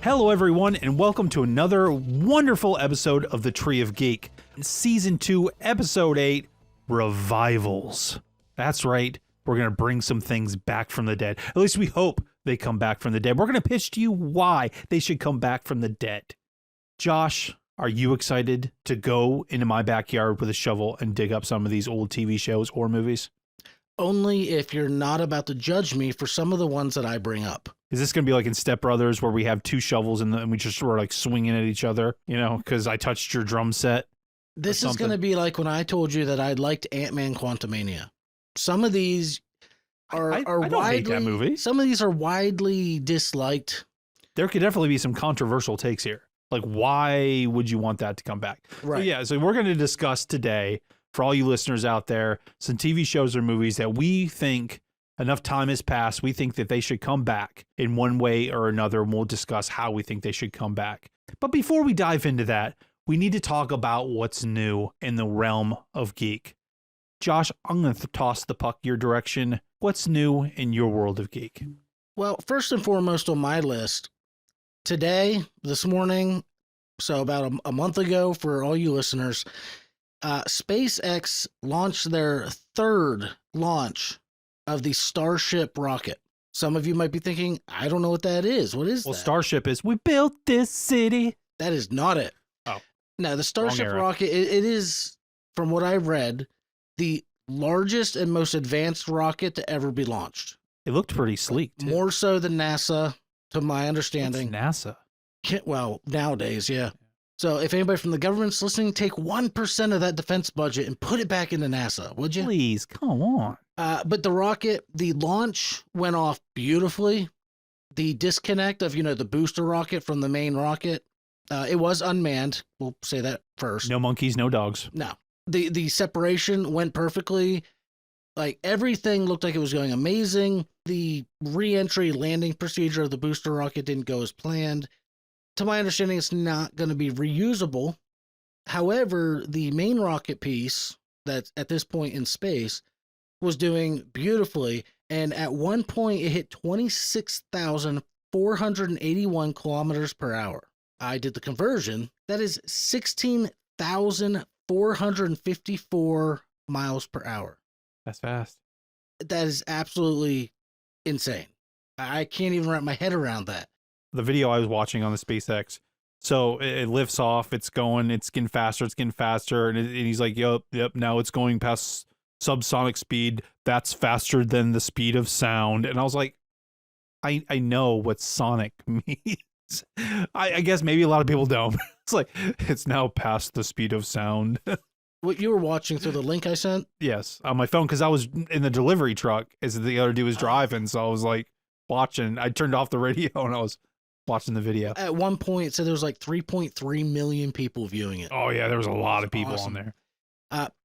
Hello everyone, and welcome to another wonderful episode of the Tree of Geek. Season 2, Episode 8, Revivals. That's right, we're going to bring some things back from the dead. At least we hope they come back from the dead. We're going to pitch to you why they should come back from the dead. Josh, are you excited to go into my backyard with a shovel and dig up some of these old TV shows or movies? Only if you're not about to judge me for some of the ones that I bring up. Is this going to be like in Step Brothers where we have two shovels and we just were like swinging at each other, you know, because I touched your drum set? This is going to be like when I told you that I liked Ant-Man Quantumania. Some of these are I don't widely hate that movie. Some of these are widely disliked. There could definitely be some controversial takes here. Like, why would you want that to come back? Right. So we're going to discuss today, for all you listeners out there, some TV shows or movies that we think enough time has passed. We think that they should come back in one way or another, and we'll discuss how we think they should come back. But before we dive into that, we need to talk about what's new in the realm of geek. Josh, I'm going to toss the puck your direction. What's new in your world of geek? Well, first and foremost on my list, this morning, so about a month ago for all you listeners, SpaceX launched their third launch of the Starship rocket. Some of you might be thinking, I don't know what that is. What is that? Well, Starship is, we built this city. That is not it. Oh. No, the Starship rocket, it is, from what I've read, the largest and most advanced rocket to ever be launched. It looked pretty sleek, too. More so than NASA, to my understanding. What's NASA? Well, nowadays, yeah. So if anybody from the government's listening, take 1% of that defense budget and put it back into NASA, would you? Please, come on. But the rocket, the launch went off beautifully. The disconnect of, the booster rocket from the main rocket, it was unmanned. We'll say that first. No monkeys, no dogs. No. The separation went perfectly. Like, everything looked like it was going amazing. The re-entry landing procedure of the booster rocket didn't go as planned. To my understanding, it's not going to be reusable. However, the main rocket piece that's at this point in space was doing beautifully. And at one point, it hit 26,481 kilometers per hour. I did the conversion. That is 16,454 miles per hour. That's fast. That is absolutely insane. I can't even wrap my head around that. The video I was watching on the SpaceX, so it lifts off, it's getting faster, and he's like, yep, now it's going past subsonic speed. That's faster than the speed of sound. And I was like, I know what sonic means. I guess maybe a lot of people don't. It's like, it's now past the speed of sound. What you were watching through the link I sent? Yes, on my phone, because I was in the delivery truck as the other dude was driving, so I was like watching. I turned off the radio and I was watching the video. At one point, it said there was like 3.3 million people viewing it. Oh yeah, there was a lot of people on there.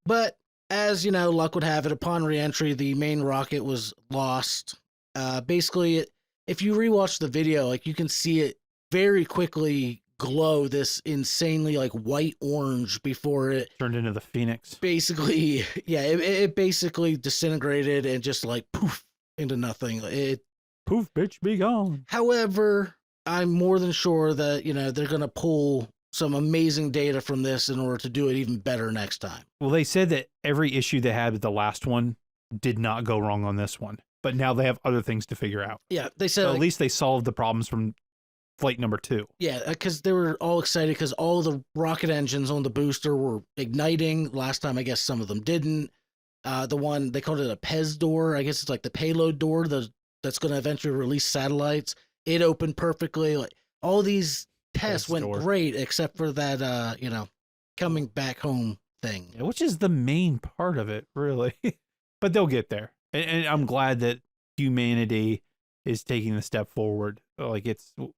But as luck would have it, upon re-entry, the main rocket was lost. Basically, if you rewatch the video, like, you can see it very quickly glow this insanely like white orange before it turned into the Phoenix. Basically, yeah, it basically disintegrated and just like poof into nothing. Poof, bitch, be gone. However, I'm more than sure that, they're going to pull some amazing data from this in order to do it even better next time. Well, they said that every issue they had with the last one did not go wrong on this one, but now they have other things to figure out. Yeah, they said so at least they solved the problems from flight number 2. Yeah, because they were all excited because all the rocket engines on the booster were igniting. Last time, I guess some of them didn't. The one, they called it a PEZ door. I guess it's like the payload door that's going to eventually release satellites. It opened perfectly. Like, all these tests went great, except for that, coming back home thing. Yeah, which is the main part of it, really. But they'll get there. And I'm glad that humanity is taking the step forward. Like,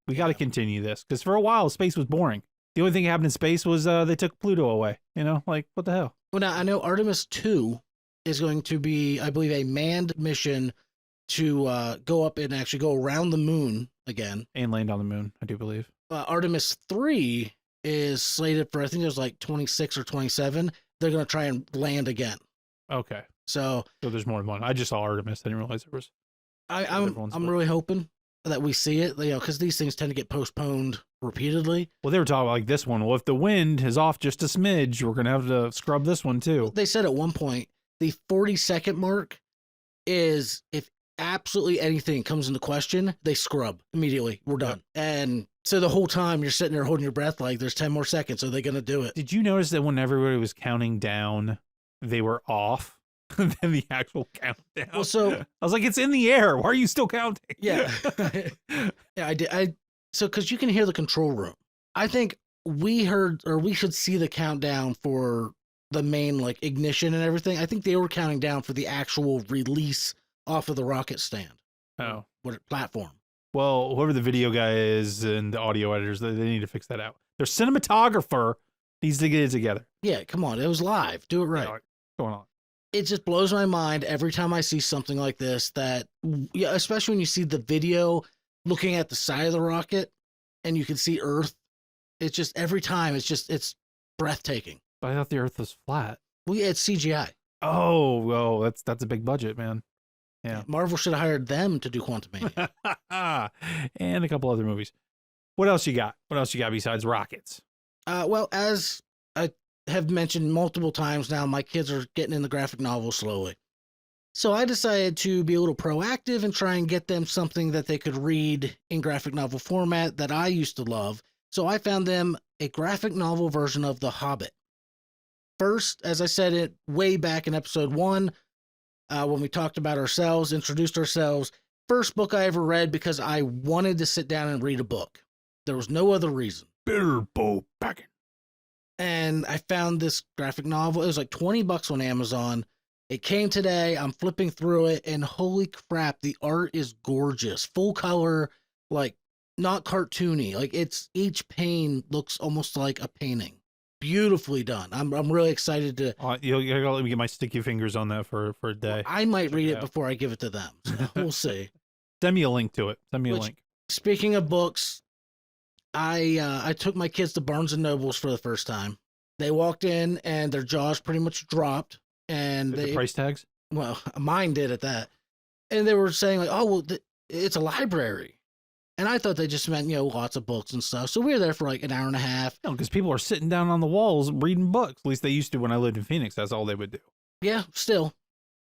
we got to continue this, because for a while space was boring. The only thing that happened in space was they took Pluto away. Like, what the hell? Well, now I know Artemis 2 is going to be, I believe, a manned mission to go up and actually go around the moon again and land on the moon, I do believe. Artemis 3 is slated for, I think it was like 26 or 27. They're going to try and land again. Okay. So there's more than one. I just saw Artemis. I didn't realize there was. I'm really hoping that we see it, because these things tend to get postponed repeatedly. Well, they were talking about like this one. Well, if the wind is off just a smidge, we're going to have to scrub this one too. They said at one point, the 40-second mark is if absolutely anything comes into question, they scrub immediately. We're done. Yep. And so the whole time you're sitting there holding your breath like there's 10 more seconds. Are they going to do it? Did you notice that when everybody was counting down, they were off than the actual countdown? Well, so I was like, it's in the air. Why are you still counting? Yeah. Yeah, I did. So because you can hear the control room. I think we should see the countdown for the main like ignition and everything. I think they were counting down for the actual release off of the rocket stand. Oh. What platform? Well, whoever the video guy is and the audio editors, they need to fix that out. Their cinematographer needs to get it together. Yeah, come on. It was live. Do it right. What's going on? It just blows my mind every time I see something like this especially when you see the video looking at the side of the rocket and you can see Earth. It's just every time it's breathtaking. But I thought the Earth was flat. Well, yeah, it's CGI. Oh, that's a big budget, man. Yeah. Marvel should have hired them to do Quantumania. And a couple other movies. What else you got? What else you got besides rockets? Well, as I have mentioned multiple times now, my kids are getting in the graphic novel slowly. So I decided to be a little proactive and try and get them something that they could read in graphic novel format that I used to love. So I found them a graphic novel version of The Hobbit. First, as I said it way back in episode 1, when we talked about ourselves, introduced ourselves, first book I ever read because I wanted to sit down and read a book. There was no other reason. Bilbo Baggins. And I found this graphic novel. It was like $20 on Amazon. It came today. I'm flipping through it, and holy crap, the art is gorgeous. Full color, like not cartoony. Like each pane looks almost like a painting. Beautifully done. I'm really excited to. You gotta let me get my sticky fingers on that for a day. I might read it before I give it to them. So we'll see. Send me a link to it. Send me a link. Speaking of books, I took my kids to Barnes and Nobles for the first time. They walked in and their jaws pretty much dropped. And the price tags? Well, mine did at that. And they were saying like, oh, well, it's a library. And I thought they just meant, lots of books and stuff. So we were there for like an hour and a half. No, because people are sitting down on the walls reading books. At least they used to when I lived in Phoenix. That's all they would do. Yeah, still.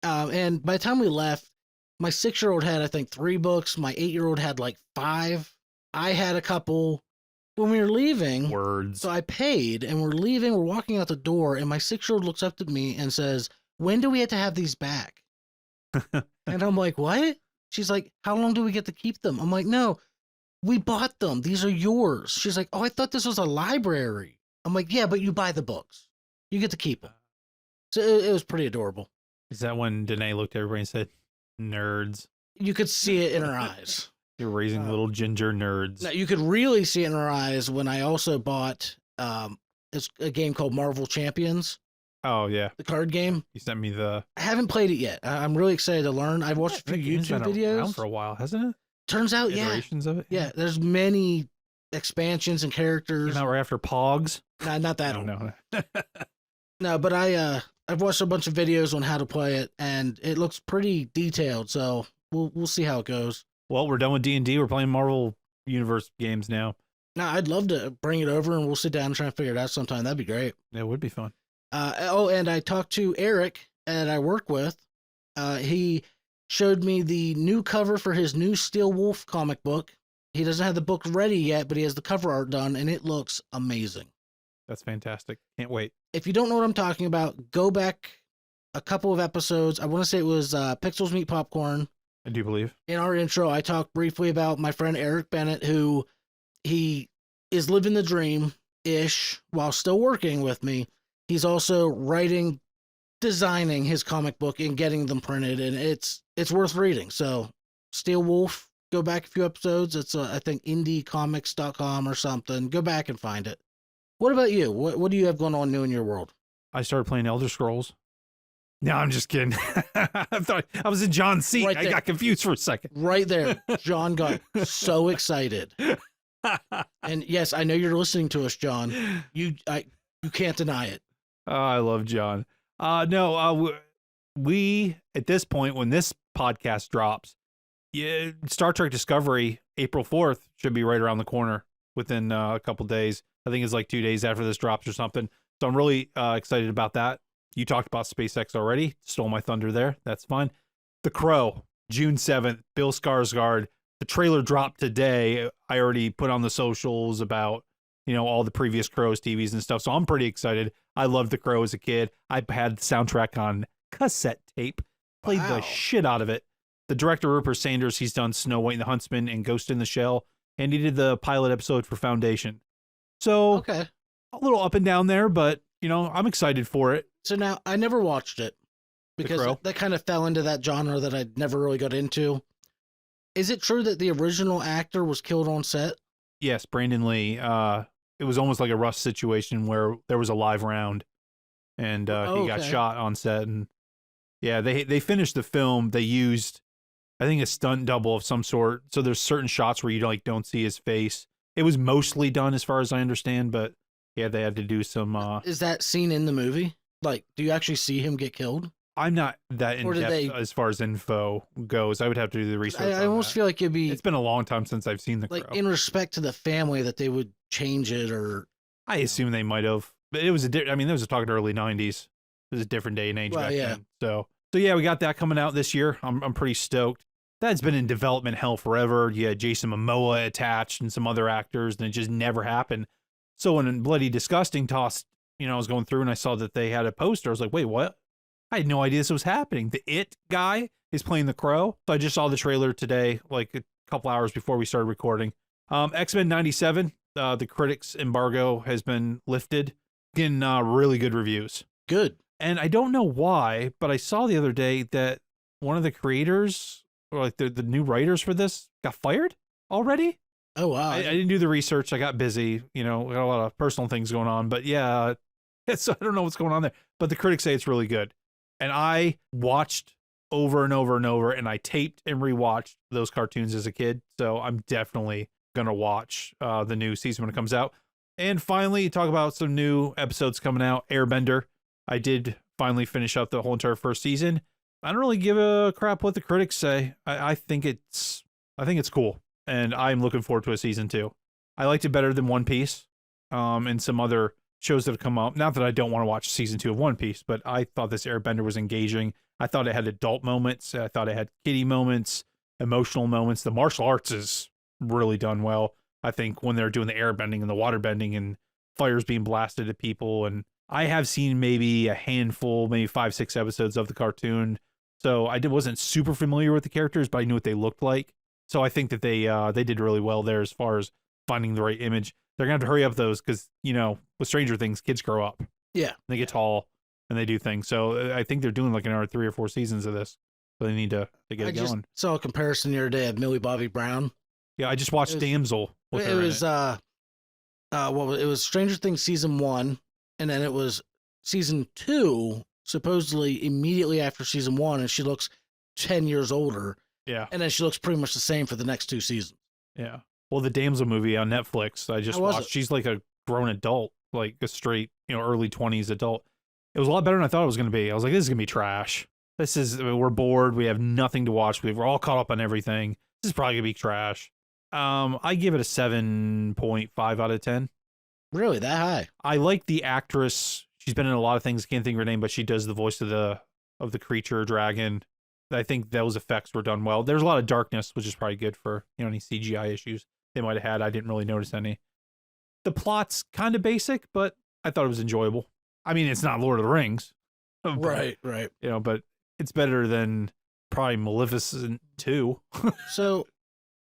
And by the time we left, my 6-year-old had, I think, 3 books. My 8-year-old had like 5. I had a couple. When we were leaving, so I paid, and we're leaving. We're walking out the door, and my 6-year-old looks up at me and says, "When do we have to have these back?" And I'm like, "What?" She's like, "How long do we get to keep them?" I'm like, "No, we bought them. These are yours." She's like, "Oh, I thought this was a library." I'm like, "Yeah, but you buy the books. You get to keep them." So it was pretty adorable. Is that when Danae looked at everybody and said, "Nerds"? You could see it in her eyes. You're raising little ginger nerds. Now, you could really see it in her eyes when I also bought it's a game called Marvel Champions. Oh, yeah. The card game. You sent me the... I haven't played it yet. I'm really excited to learn. I've watched a few YouTube videos. Around for a while, hasn't it? Turns out, Iterations of it? Yeah, there's many expansions and characters. Came out right after Pogs? Nah, not that one. No. No, but I've watched a bunch of videos on how to play it, and it looks pretty detailed, so we'll see how it goes. Well, we're done with D&D. We're playing Marvel Universe games now. Now, I'd love to bring it over, and we'll sit down and try and figure it out sometime. That'd be great. It would be fun. And I talked to Eric that I work with. He showed me the new cover for his new Steel Wolf comic book. He doesn't have the book ready yet, but he has the cover art done, and it looks amazing. That's fantastic. Can't wait. If you don't know what I'm talking about, go back a couple of episodes. I want to say it was Pixels Meet Popcorn. I do believe. In our intro, I talked briefly about my friend Eric Bennett, who he is living the dream-ish while still working with me. He's also writing, designing his comic book and getting them printed, and it's worth reading. So Steel Wolf, go back a few episodes. It's I think indiecomics.com or something. Go back and find it. What about you? What do you have going on new in your world? I started playing Elder Scrolls. No, I'm just kidding. I thought I was in John's seat. Right, I got confused for a second. Right there. John got so excited. And yes, I know you're listening to us, John. You can't deny it. Oh, I love John. No, we at this point, when this podcast drops, Yeah, Star Trek Discovery, April 4th, should be right around the corner within a couple days. I think it's like 2 days after this drops or something. So I'm really excited about that. You talked about SpaceX already. Stole my thunder there. That's fine. The Crow, June 7th, Bill Skarsgård. The trailer dropped today. I already put on the socials about, all the previous Crows TVs and stuff. So I'm pretty excited. I loved The Crow as a kid. I had the soundtrack on cassette tape. Played the shit out of it. The director, Rupert Sanders, he's done Snow White and the Huntsman and Ghost in the Shell. And he did the pilot episode for Foundation. So okay, a little up and down there, but, I'm excited for it. So now, I never watched it because that kind of fell into that genre that I never really got into. Is it true that the original actor was killed on set? Yes, Brandon Lee. It was almost like a Rust situation where there was a live round, and he got shot on set. And yeah, they finished the film. They used, I think, a stunt double of some sort. So there's certain shots where you don't see his face. It was mostly done, as far as I understand, but yeah, they had to do some. Is that scene in the movie? Like, do you actually see him get killed? I'm not that in depth as far as info goes. I would have to do the research. I almost feel like it's been a long time since I've seen The Crow. Like, in respect to the family, that they would change it, or I assume they might have. But it was there was talking early 90s. It was a different day and age back then. So yeah, we got that coming out this year. I'm pretty stoked. That's been in development hell forever. You had Jason Momoa attached and some other actors, and it just never happened. So when Bloody Disgusting tossed, I was going through and I saw that they had a poster. I was like, wait, what? I had no idea this was happening. The It guy is playing the Crow. So I just saw the trailer today, like a couple hours before we started recording. X-Men 97, the critics embargo has been lifted. Getting really good reviews. Good. And I don't know why, but I saw the other day that one of the creators, or like the new writers for this, got fired already. Oh, wow. I didn't do the research. I got busy. We got a lot of personal things going on. But yeah, I don't know what's going on there. But the critics say it's really good. And I watched over and over and over, and I taped and rewatched those cartoons as a kid. So I'm definitely going to watch the new season when it comes out. And finally, talk about some new episodes coming out. Airbender. I did finally finish up the whole entire first season. I don't really give a crap what the critics say. I think it's cool. And I'm looking forward to a season 2. I liked it better than One Piece and some other shows that have come up. Not that I don't want to watch season 2 of One Piece, but I thought this Airbender was engaging. I thought it had adult moments. I thought it had kiddie moments, emotional moments. The martial arts is really done well. I think when they're doing the airbending and the water bending and fires being blasted at people. And I have seen maybe a handful, maybe 5-6 episodes of the cartoon. So I wasn't super familiar with the characters, but I knew what they looked like. So I think that they did really well there as far as finding the right image. They're going to have to hurry up those because, with Stranger Things, kids grow up. Yeah. They get tall and they do things. So I think they're doing like another 3 or 4 seasons of this. So they need to get it going. I saw a comparison the other day of Millie Bobby Brown. Yeah, I just watched Damsel. It was Stranger Things season 1, and then it was season 2, supposedly immediately after season 1, and she looks 10 years older. Yeah. And then she looks pretty much the same for the next 2 seasons. Yeah. Well, the Damsel movie on Netflix, I just watched. She's like a grown adult, like a straight, early 20s adult. It was a lot better than I thought it was going to be. I was like, this is going to be trash. We're bored. We have nothing to watch. We're all caught up on everything. This is probably going to be trash. I give it a 7.5 out of 10. Really? That high? I like the actress. She's been in a lot of things. Can't think of her name, but she does the voice of the creature dragon. I think those effects were done well. There's a lot of darkness, which is probably good for any CGI issues they might have had. I didn't really notice any. The plot's kind of basic, but I thought it was enjoyable. I mean, it's not Lord of the Rings, right? But it's better than probably Maleficent 2. So,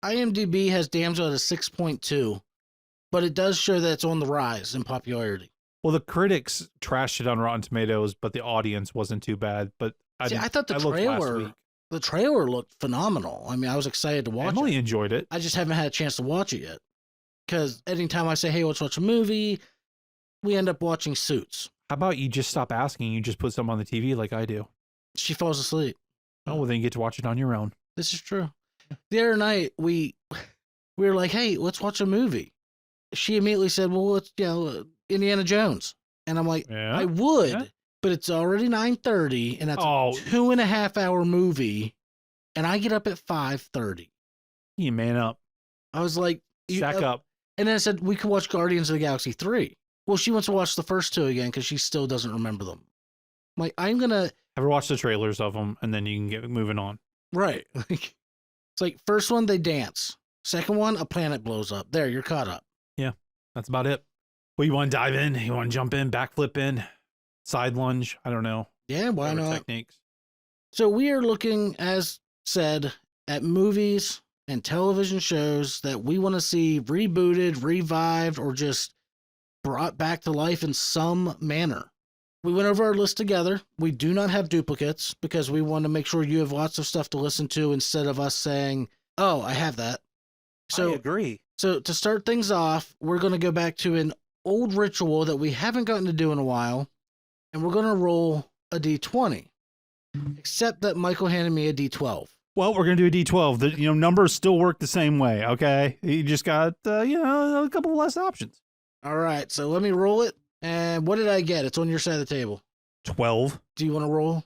IMDb has Damsel at a 6.2, but it does show that it's on the rise in popularity. Well, the critics trashed it on Rotten Tomatoes, but the audience wasn't too bad. But I thought the trailer looked phenomenal. I mean, I was excited to watch Emily it. enjoyed it. I just haven't had a chance to watch it yet. Because anytime I say, hey, let's watch a movie, we end up watching Suits. How about you just stop asking? You just put something on the TV like I do. She falls asleep. Oh, well, then you get to watch it on your own. This is true. The other night, we were like, hey, let's watch a movie. She immediately said, well, let's, Indiana Jones. And I'm like, I would, but it's already 9:30, and that's a 2.5-hour movie. and I get up at 5:30. You man up. I was like, Shack up. And then I said, we could watch Guardians of the Galaxy 3. Well, she wants to watch the first two again because she still doesn't remember them. I'm like, I'm going to... Have her watch the trailers of them, and then you can get moving on. Right. It's like, first one, they dance. Second one, a planet blows up. There, you're caught up. Yeah, that's about it. Well, you want to dive in? You want to jump in, backflip in, side lunge? I don't know. Yeah, why Whatever not? Techniques. So we are looking, as said, at movies and television shows that we want to see rebooted, revived, or just brought back to life in some manner. We went over our list together. We do not have duplicates because we want to make sure you have lots of stuff to listen to instead of us saying, oh, I have that. So I agree. So to start things off, we're going to go back to an old ritual that we haven't gotten to do in a while, and we're going to roll a D20, except that Michael handed me a D12. Well, we're going to do a D12. The numbers still work the same way, okay? You just got, a couple less options. All right, so let me roll it. And what did I get? It's on your side of the table. 12. Do you want to roll?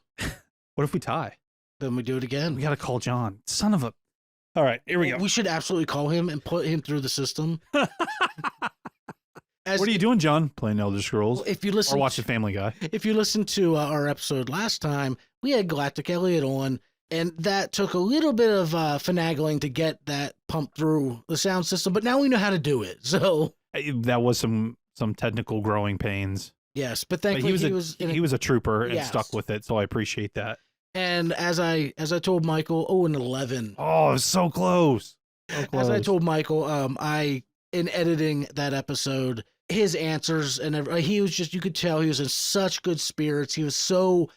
What if we tie? Then we do it again. We got to call John. Son of a... All right, here we go. We should absolutely call him and put him through the system. What are you doing, John? Playing Elder Scrolls? If you listen, or watching Family Guy. If you listen to our episode last time, we had Galactic Elliot on, and that took a little bit of finagling to get that pumped through the sound system, but now we know how to do it. So that was some technical growing pains. Yes, but thankfully he was a trooper and yes. stuck with it, so I appreciate that. And as I told Michael, an 11. Oh, it was so close. So close. As I told Michael, in editing that episode, his answers and he was just, you could tell he was in such good spirits. He was so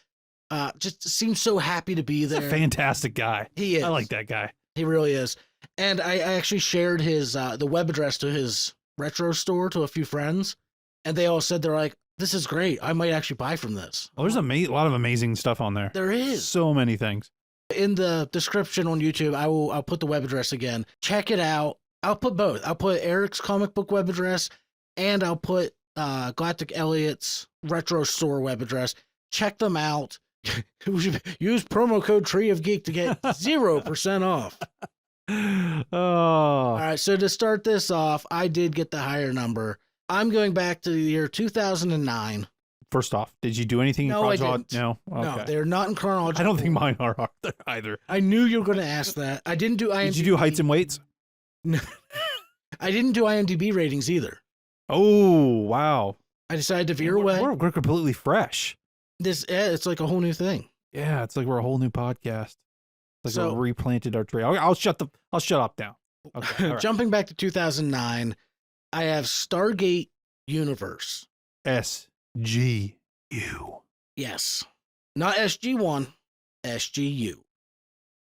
just seemed so happy to be there. He's a fantastic guy. He is. I like that guy. He really is. And I actually shared his the web address to his retro store to a few friends, and they all said they're like, this is great. I might actually buy from this. Well, there's a lot of amazing stuff on there. There is so many things. In the description on YouTube, I'll put the web address again. Check it out. I'll put both. I'll put Eric's comic book web address, and I'll put Galactic Elliot's retro store web address. Check them out. Use promo code Tree of Geek to get 0% off. Oh. All right. So to start this off, I did get the higher number. I'm going back to the year 2009. First off, did you do anything No, in I didn't. No? Okay. No, they're not in chronology. I don't think mine are either. I knew you were going to ask that. I didn't do IMDb. Did you do heights and weights? No. I didn't do IMDb ratings either. Oh, wow. I decided to veer away. We're completely fresh. It's like a whole new thing. Yeah, it's like we're a whole new podcast. Like So- we replanted our tree. I'll shut up now. Okay. All right. Jumping back to 2009, I have Stargate Universe. SGU. Yes. Not SG1, SGU.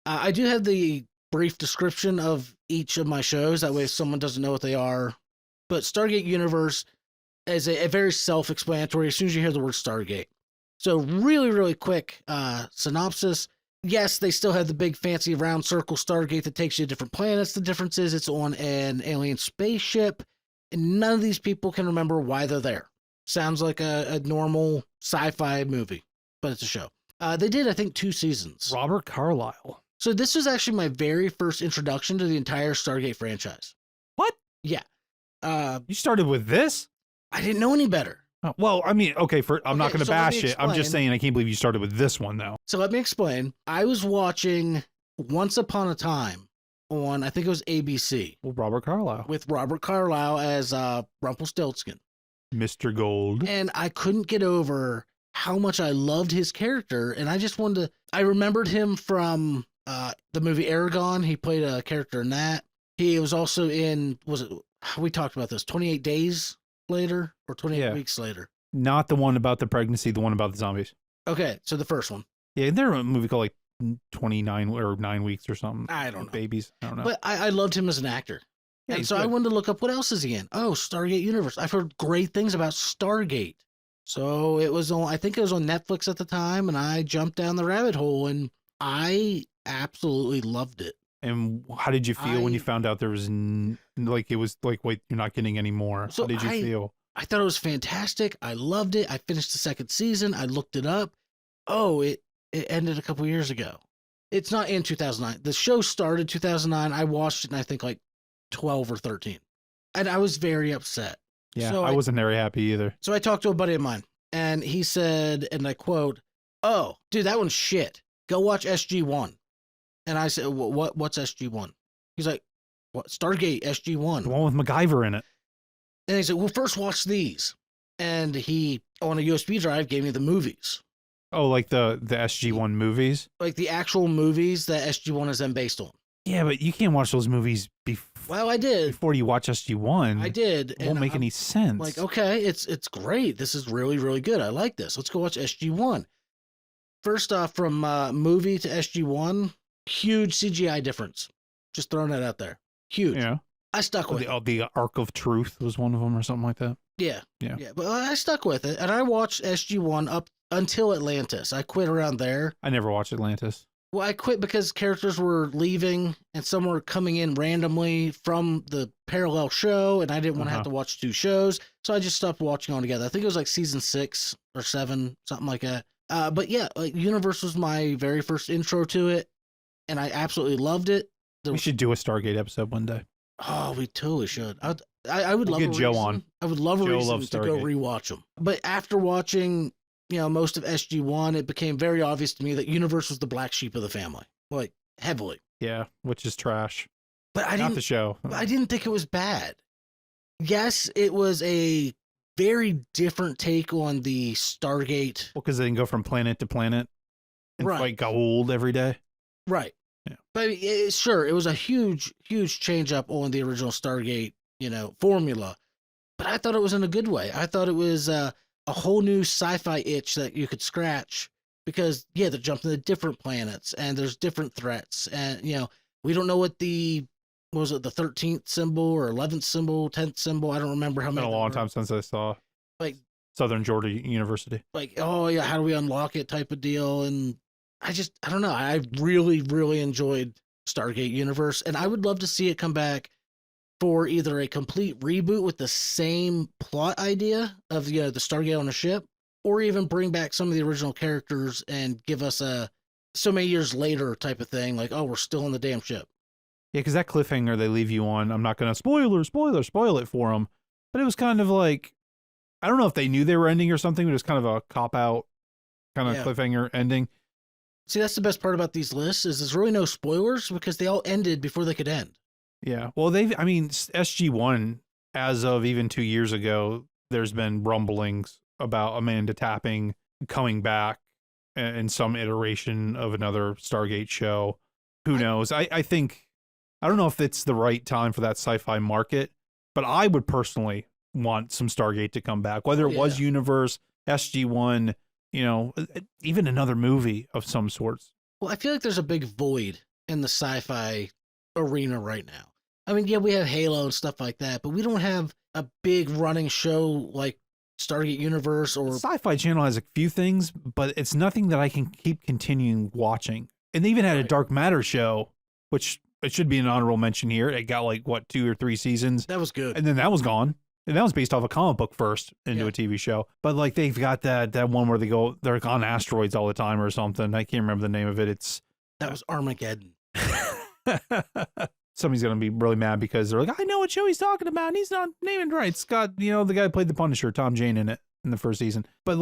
I do have the brief description of each of my shows. That way, if someone doesn't know what they are. But Stargate Universe is a very self-explanatory as soon as you hear the word Stargate. So really, really quick synopsis. Yes, they still have the big fancy round circle Stargate that takes you to different planets. The difference is it's on an alien spaceship, and none of these people can remember why they're there. Sounds like a normal sci-fi movie, but it's a show. They did, I think, 2 seasons. Robert Carlyle. So this was actually my very first introduction to the entire Stargate franchise. What? Yeah. You started with this? I didn't know any better. Oh, well, I mean, okay, I'm not going to so let bash me it. I'm just explain. saying I can't believe you started with this one, though. So let me explain. I was watching Once Upon a Time on, I think it was ABC, Well, Robert Carlyle. with Robert Carlyle as Rumpelstiltskin. Mr. Gold. And I couldn't get over how much I loved his character. And I just wanted to, I remembered him from the movie Aragon. He played a character in that. He was also in, we talked about this, 28 Days Later or 28 Weeks Later. Not the one about the pregnancy, the one about the zombies. Okay, so the first one. Yeah, isn't there a movie called like 29 or 9 weeks or something? I don't know. Babies. I don't know. But I loved him as an actor. Yeah, And he's so I good. wanted to look up what else is he in. Oh, Stargate Universe. I've heard great things about Stargate. So it was on, I think it was on Netflix at the time, and I jumped down the rabbit hole, and I absolutely loved it. And how did you feel when you found out there was like, it was like, wait, you're not getting any more? So how did you feel? I thought it was fantastic. I loved it. I finished the second season. I looked it up. Oh, it ended a couple years ago. It's not in 2009. The show started 2009. I watched it in, I think, like 12 or 13. And I was very upset. Yeah, So I wasn't very happy either. So I talked to a buddy of mine, and he said, and I quote, "Oh, dude, that one's shit. Go watch SG-1." And I said, what's SG-1? He's like, "What? Stargate SG-1." The one with MacGyver in it. And he said, "Well, first watch these." And he, on a USB drive, gave me the movies. Oh, like the SG-1 movies? Like the actual movies that SG-1 is then based on. Yeah, but you can't watch those movies Well, I did. before you watch SG-1. I did. It won't make any sense. Like, okay, it's great. This is really, really good. I like this. Let's go watch SG-1. First off, from movie to SG-1, huge CGI difference. Just throwing that out there. Huge. Yeah. I stuck with it. The Arc of Truth was one of them or something like that. Yeah. Yeah. But I stuck with it. And I watched SG-1 up until Atlantis. I quit around there. I never watched Atlantis. Well, I quit because characters were leaving and some were coming in randomly from the parallel show, and I didn't want to have to watch two shows, so I just stopped watching altogether. I think it was like season 6 or 7, something like that. But yeah, like Universe was my very first intro to it, and I absolutely loved it. We should do a Stargate episode one day. Oh, we totally should. I would love get a Joe reason. on. I would love a Joe reason loves to go Stargate. rewatch them. But after watching, most of SG-1, it became very obvious to me that Universe was the black sheep of the family, like heavily. Yeah, which is trash. But Not the show. I didn't think it was bad. Yes, it was a very different take on the Stargate. Well, because they can go from planet to planet and Right. fight gold every day. Right. Yeah. But sure, it was a huge, huge change up on the original Stargate, formula. But I thought it was in a good way. I thought it was a whole new sci-fi itch that you could scratch because, they're jumping to different planets and there's different threats. And, we don't know what the 13th symbol or 11th symbol, 10th symbol? I don't remember how It's been many. a long time since I saw Like Southern Georgia University. Like, oh yeah, how do we unlock it type of deal? And I don't know. I really, really enjoyed Stargate Universe, and I would love to see it come back for either a complete reboot with the same plot idea of the Stargate on a ship, or even bring back some of the original characters and give us a so many years later type of thing, like, oh, we're still on the damn ship. Yeah, because that cliffhanger they leave you on, I'm not going to spoil it for them, but it was kind of like, I don't know if they knew they were ending or something, but it was kind of a cop-out kind of cliffhanger ending. See, that's the best part about these lists is there's really no spoilers because they all ended before they could end. Yeah. Well, SG-1, as of even 2 years ago, there's been rumblings about Amanda Tapping coming back in some iteration of another Stargate show. Who knows? I think, I don't know if it's the right time for that sci-fi market, but I would personally want some Stargate to come back, whether it was Universe, SG-1, even another movie of some sorts. Well, I feel like there's a big void in the sci-fi arena right now. I mean, we have Halo and stuff like that, but we don't have a big running show like Stargate Universe or... Sci-Fi Channel has a few things, but it's nothing that I can keep continuing watching. And they even had a Dark Matter show, which it should be an honorable mention here. It got 2 or 3 seasons. That was good. And then that was gone. And that was based off a comic book first into a TV show. But they've got that one where they're on asteroids all the time or something. I can't remember the name of it. That was Armageddon. Somebody's going to be really mad because they're like, I know what show he's talking about. And he's not naming right. It's got, the guy who played the Punisher, Tom Jane, in it in the first season. But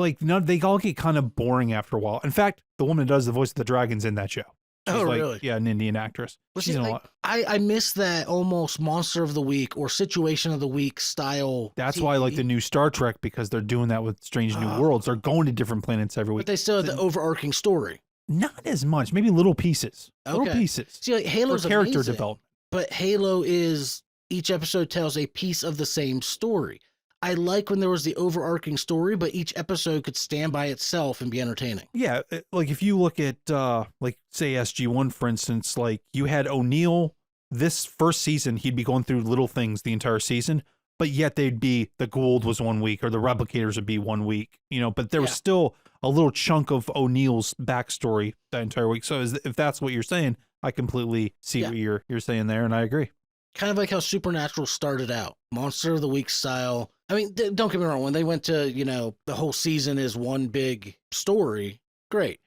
they all get kind of boring after a while. In fact, the woman who does the voice of the dragons in that show. She's really? Yeah, an Indian actress. Well, She's in a lot. I miss that almost Monster of the Week or Situation of the Week style. That's TV. why I like the new Star Trek, because they're doing that with Strange New Worlds. They're going to different planets every week. But they still have the overarching story. Not as much. Maybe little pieces. Okay. Little pieces. See, Halo's for character amazing, development. but Halo is each episode tells a piece of the same story. I like when there was the overarching story, but each episode could stand by itself and be entertaining. Yeah, if you look at say SG-1 for instance, you had O'Neill this first season, he'd be going through little things the entire season, but yet they'd be the Gould was 1 week or the Replicators would be 1 week, but there was still a little chunk of O'Neill's backstory that entire week. So if that's what you're saying, I completely see what you're saying there, and I agree. Kind of like how Supernatural started out, Monster of the Week style. I mean, don't get me wrong. When they went to, the whole season is one big story, great.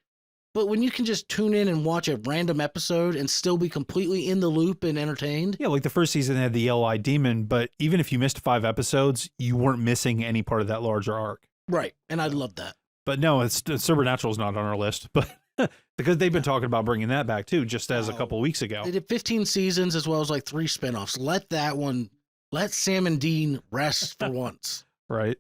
But when you can just tune in and watch a random episode and still be completely in the loop and entertained. Yeah, like the first season had the yellow-eyed demon, but even if you missed 5 episodes, you weren't missing any part of that larger arc. Right. And I love that. But no, it's Supernatural is not on our list, but because they've been talking about bringing that back too, just as a couple weeks ago. They did 15 seasons as well as like 3 spinoffs. Let Sam and Dean rest for once. Right.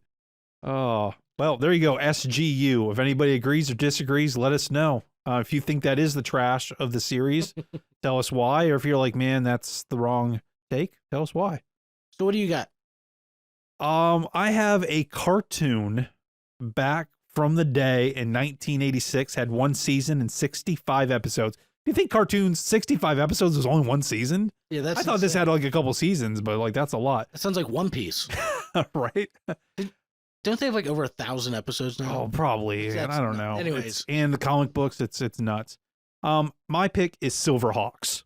Oh, well, there you go. SGU. If anybody agrees or disagrees, let us know. If you think that is the trash of the series, tell us why. Or if you're like, man, that's the wrong take, tell us why. So what do you got? I have a cartoon back from the day in 1986, had 1 season and 65 episodes. Do you think cartoons, 65 episodes was only 1 season? Yeah, that's I thought this had like a couple seasons, but like that's a lot. That sounds like One Piece. Right? Don't they have like over 1,000 episodes now? Oh, probably. That's I don't know. Anyways. And the comic books, it's nuts. My pick is Silverhawks.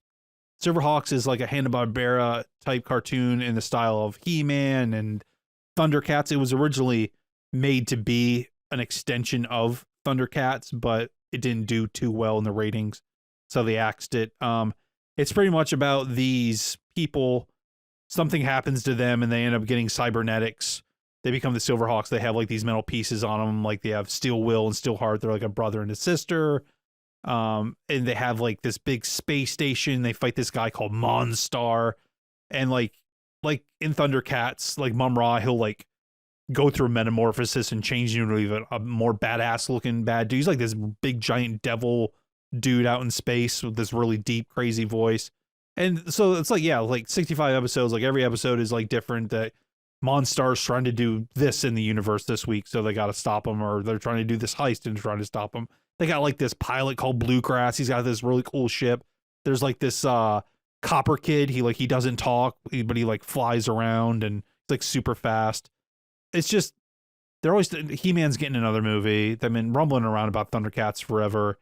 Silverhawks is like a Hanna-Barbera type cartoon in the style of He-Man and Thundercats. It was originally made to be an extension of Thundercats, but it didn't do too well in the ratings, so they axed it. It's pretty much about these people. Something happens to them, and they end up getting cybernetics. They become the Silverhawks. They have like these metal pieces on them, like they have steel will and steel heart. They're like a brother and a sister. And they have like this big space station. They fight this guy called Monstar, and like in Thundercats, like Mum-Ra, he'll like go through metamorphosis and change into even a more badass looking bad dude. He's like this big giant devil dude out in space with this really deep, crazy voice. And so it's like, yeah, like 65 episodes, like every episode is like different. That Monstar's trying to do this in the universe this week, so they got to stop him, or they're trying to do this heist and trying to stop him. They got like this pilot called Bluegrass. He's got this really cool ship. There's like this copper kid. He doesn't talk, but he like flies around and it's like super fast. It's just, they're always, He-Man's getting another movie. They've been rumbling around about Thundercats forever.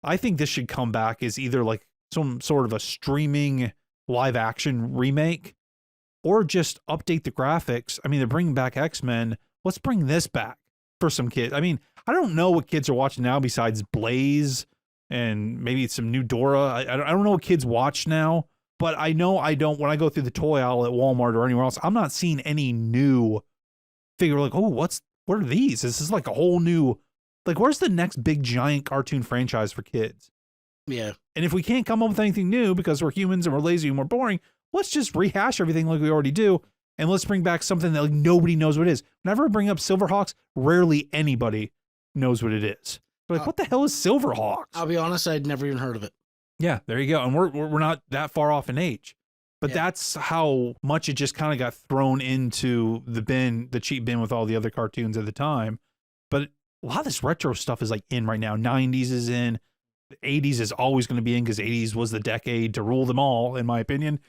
I think this should come back as either like some sort of a streaming live action remake, or just update the graphics. I mean, they're bringing back X-Men. Let's bring this back for some kids. I mean, I don't know what kids are watching now besides Blaze and maybe some new Dora. I don't know what kids watch now, but I know I don't, when I go through the toy aisle at Walmart or anywhere else, I'm not seeing any new figure like, oh, what are these? This is like a whole new, like, where's the next big giant cartoon franchise for kids? Yeah. And if we can't come up with anything new because we're humans and we're lazy and we're boring, let's just rehash everything like we already do, and let's bring back something that like nobody knows what it is. Whenever I bring up Silverhawks, rarely anybody knows what it is. They're like, what the hell is Silverhawks? I'll be honest, I'd never even heard of it. Yeah, there you go. And we're not that far off in age. But that's how much it just kind of got thrown into the bin, the cheap bin with all the other cartoons at the time. But a lot of this retro stuff is like in right now. 90s is in. The 80s is always going to be in because 80s was the decade to rule them all, in my opinion.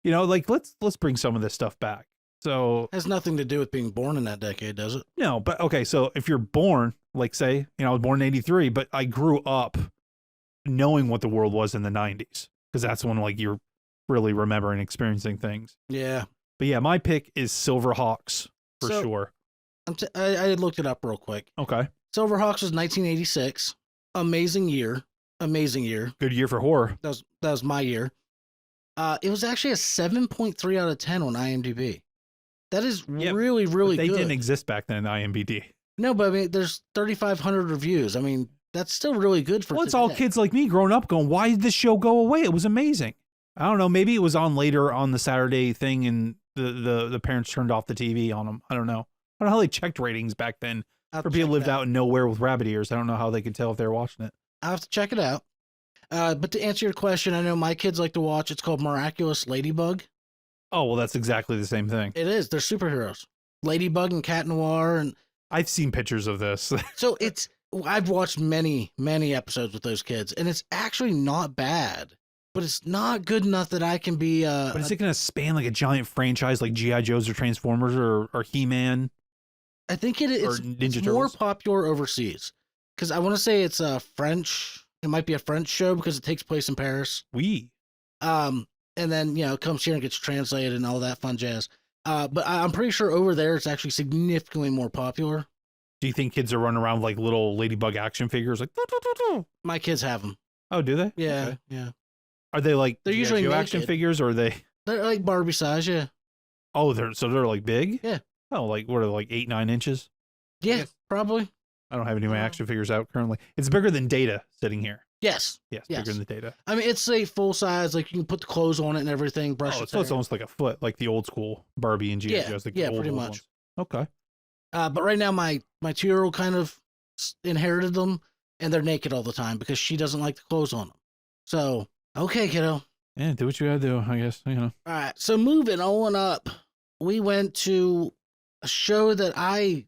You know, like let's bring some of this stuff back. So Has nothing to do with being born in that decade, does it? no, but okay. So if you're born, like say, I was born in 83, but I grew up knowing what the world was in the 90s because that's when like you're really remembering experiencing things. Yeah. But yeah, my pick is Silverhawks for sure. I looked it up real quick. Okay. Silverhawks was 1986. Amazing year. Good year for horror. That was my year. It was actually a 7.3 out of 10 on IMDb. That is really, really good. They good. didn't exist back then in IMDb. No, but I mean, there's 3,500 reviews. I mean, that's still really good for Well, it's today. all kids like me growing up going, why did this show go away? It was amazing. I don't know. Maybe it was on later on the Saturday thing and the parents turned off the TV on them. I don't know. I don't know how they checked ratings back then. For people who lived out in nowhere with rabbit ears, I don't know how they could tell if they were watching it. I'll have to check it out. But to answer your question, I know my kids like to watch. It's called Miraculous Ladybug. Oh, well, that's exactly the same thing. It is. They're superheroes. Ladybug and Cat Noir. And I've seen pictures of this. so I've watched many, many episodes with those kids, and it's actually not bad. But it's not good enough that I can be... but is it going to span like a giant franchise like G.I. Joe's or Transformers or He-Man? I think it's more popular overseas. Because I want to say it's a French... It might be a French show because it takes place in Paris. Oui. And then, it comes here and gets translated and all that fun jazz. But I'm pretty sure over there it's actually significantly more popular. Do you think kids are running around with like little ladybug action figures? Like, "Doo, doo, doo, doo"? My kids have them. Oh, do they? Yeah, Okay. yeah. Are they like They're usually G.I. Joe naked. action figures, or are they? They're like Barbie size, yeah. Oh, they're like big. Yeah. Oh, like what are they, like 8-9 inches? Yeah, guess. probably. I don't have any of my action figures out currently. It's bigger than Data sitting here. Yes. Yes, Yes. bigger than Data. I mean, it's a full size. Like you can put the clothes on it and everything. Brush Oh, its so it's hair. almost like a foot, like the old school Barbie and G.I. Yeah, Joes. Like yeah, the old, pretty old much. ones. Okay. But right now, my 2-year-old kind of inherited them, and they're naked all the time because she doesn't like the clothes on them. So, okay, kiddo. Yeah, do what you gotta do, I guess. You know. All right. So moving on up, we went to a show that I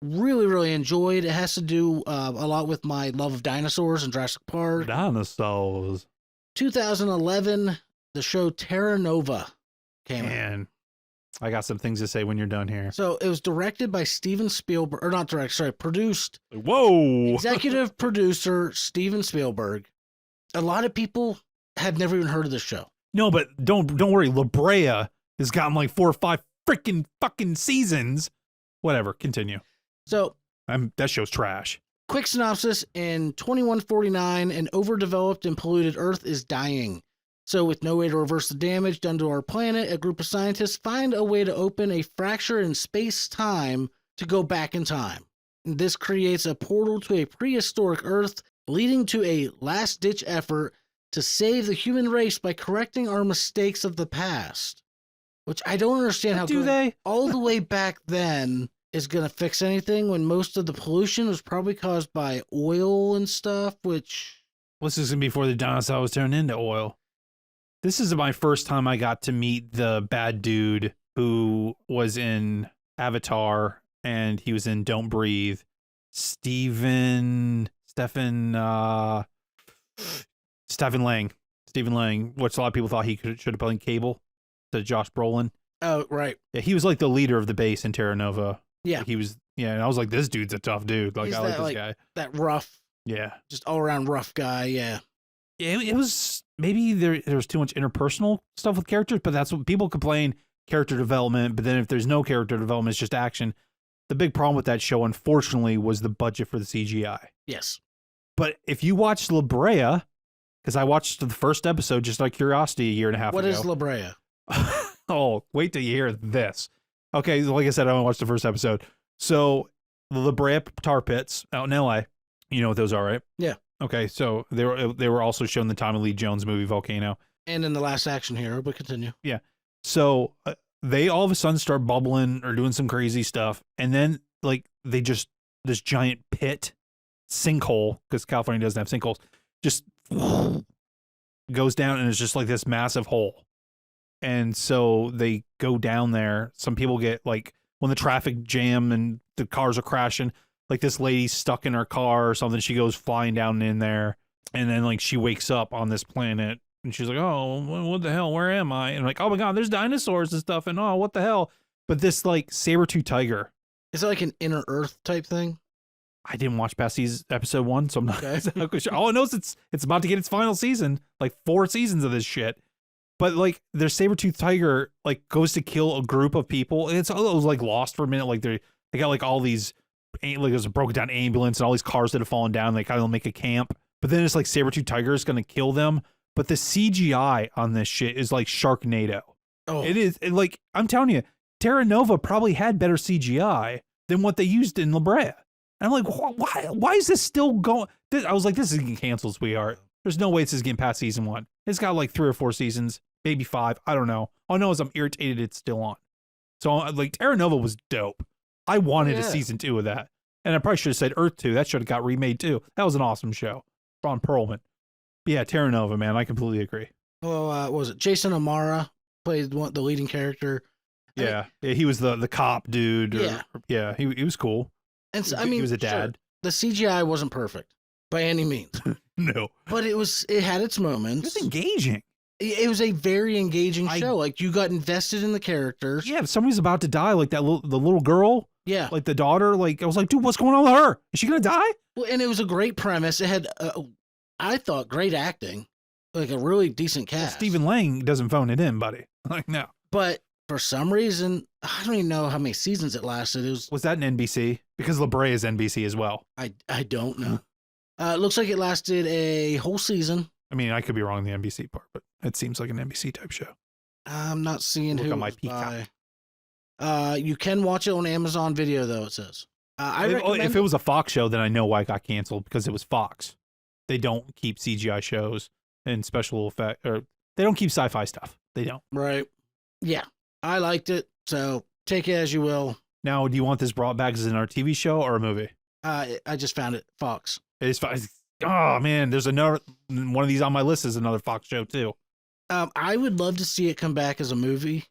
really, really enjoyed. It has to do a lot with my love of dinosaurs and Jurassic Park. Dinosaurs. 2011, the show Terra Nova came out. Man, I got some things to say when you're done here. So it was directed by Steven Spielberg, or not directed, sorry, produced. Whoa! Executive producer Steven Spielberg. A lot of people have never even heard of this show. No, but don't worry. La Brea has gotten like 4 or 5 freaking fucking seasons. Whatever. Continue. So That show's trash. quick synopsis: in 2149, an overdeveloped and polluted Earth is dying. So, with no way to reverse the damage done to our planet, a group of scientists find a way to open a fracture in space-time to go back in time. And this creates a portal to a prehistoric Earth, leading to a last-ditch effort to save the human race by correcting our mistakes of the past. Which I don't understand how Do they? all the way back then is going to fix anything when most of the pollution was probably caused by oil and stuff, which... This is before the dinosaurs turned into oil. This is my first time I got to meet the bad dude who was in Avatar and he was in Don't Breathe. Stephen Lang. Stephen Lang, which a lot of people thought he should have played Cable to Josh Brolin. Oh, right. Yeah, he was like the leader of the base in Terra Nova. Yeah. He was, and I was like, this dude's a tough dude. Like, He's I like that, this like, guy. that rough, Yeah. just all-around rough guy, yeah. It was maybe there was too much interpersonal stuff with characters, but that's what people complain, character development. But then if there's no character development, it's just action. The big problem with that show, unfortunately, was the budget for the CGI. Yes. But if you watch La Brea, because I watched the first episode just out of curiosity a year and a half What ago. is La Brea? Oh, wait till you hear this. Okay, like I said, I only watched the first episode. So the La Brea tar pits out in LA, you know what those are, right? Yeah. Okay, so they were also shown the Tommy Lee Jones movie Volcano. And in The Last Action Hero, but continue. Yeah. So they all of a sudden start bubbling or doing some crazy stuff. And then like they just, this giant pit sinkhole, because California doesn't have sinkholes, just goes down and it's just like this massive hole. And so they go down there. Some people get like when the traffic jam and the cars are crashing, like this lady's stuck in her car or something. She goes flying down in there. And then like she wakes up on this planet and she's like, oh, what the hell? Where am I? And like, oh my God, there's dinosaurs and stuff. And oh, what the hell? But this like saber-tooth tiger. Is it like an Inner Earth type thing? I didn't watch past episode 1, so I'm not Okay. exactly sure. All I know is it's about to get its final season, like 4 seasons of this shit. But like their saber-tooth tiger like goes to kill a group of people. And it was like lost for a minute. Like they got like all these, like there's a broken down ambulance and all these cars that have fallen down. They kind of make a camp. But then it's like saber-tooth tiger is going to kill them. But the CGI on this shit is like Sharknado. Oh, It is like, I'm telling you, Terra Nova probably had better CGI than what they used in La Brea. And I'm like, why is this still going? I was like, this is getting canceled, sweetheart. There's no way this is getting past season 1. It's got like 3 or 4 seasons, maybe 5. I don't know. All I know is I'm irritated it's still on. So like Terra Nova was dope. I wanted a season 2 of that. And I probably should have said Earth 2. That should have got remade too. That was an awesome show. Ron Perlman. But yeah, Terra Nova, man. I completely agree. well, what was it? Jason O'Mara played the leading character. Yeah. He was the cop dude. Yeah. He was cool. And so, I He mean, was a sure, dad. the CGI wasn't perfect by any means, No. but it had its moments. It was engaging. It was a very engaging I- show. Like you got invested in the characters. Yeah, if somebody's about to die, like the little girl, Yeah. like the daughter, like I was like, dude, what's going on with her? Is she gonna die? Well, and it was a great premise. It had, I thought, great acting, like a really decent Well, cast. Stephen Lang doesn't phone it in, buddy. Like no. But for some reason, I don't even know how many seasons it lasted. Was that an NBC? Because La Brea is NBC as well. I don't know. It looks like it lasted a whole season. I mean, I could be wrong in the NBC part, but it seems like an NBC type show. I'm not seeing Look who on my it was Peacock. by. You can watch it on Amazon Video, though, it says. If it was a Fox show, then I know why it got canceled, because it was Fox. They don't keep CGI shows and special effect, or they don't keep sci-fi stuff. They don't. Right. Yeah. I liked it, so take it as you will. Now, do you want this brought back as another TV show or a movie? I just found it. Fox. It is Fox. Oh, man, there's another one of these on my list is another Fox show, too. I would love to see it come back as a movie,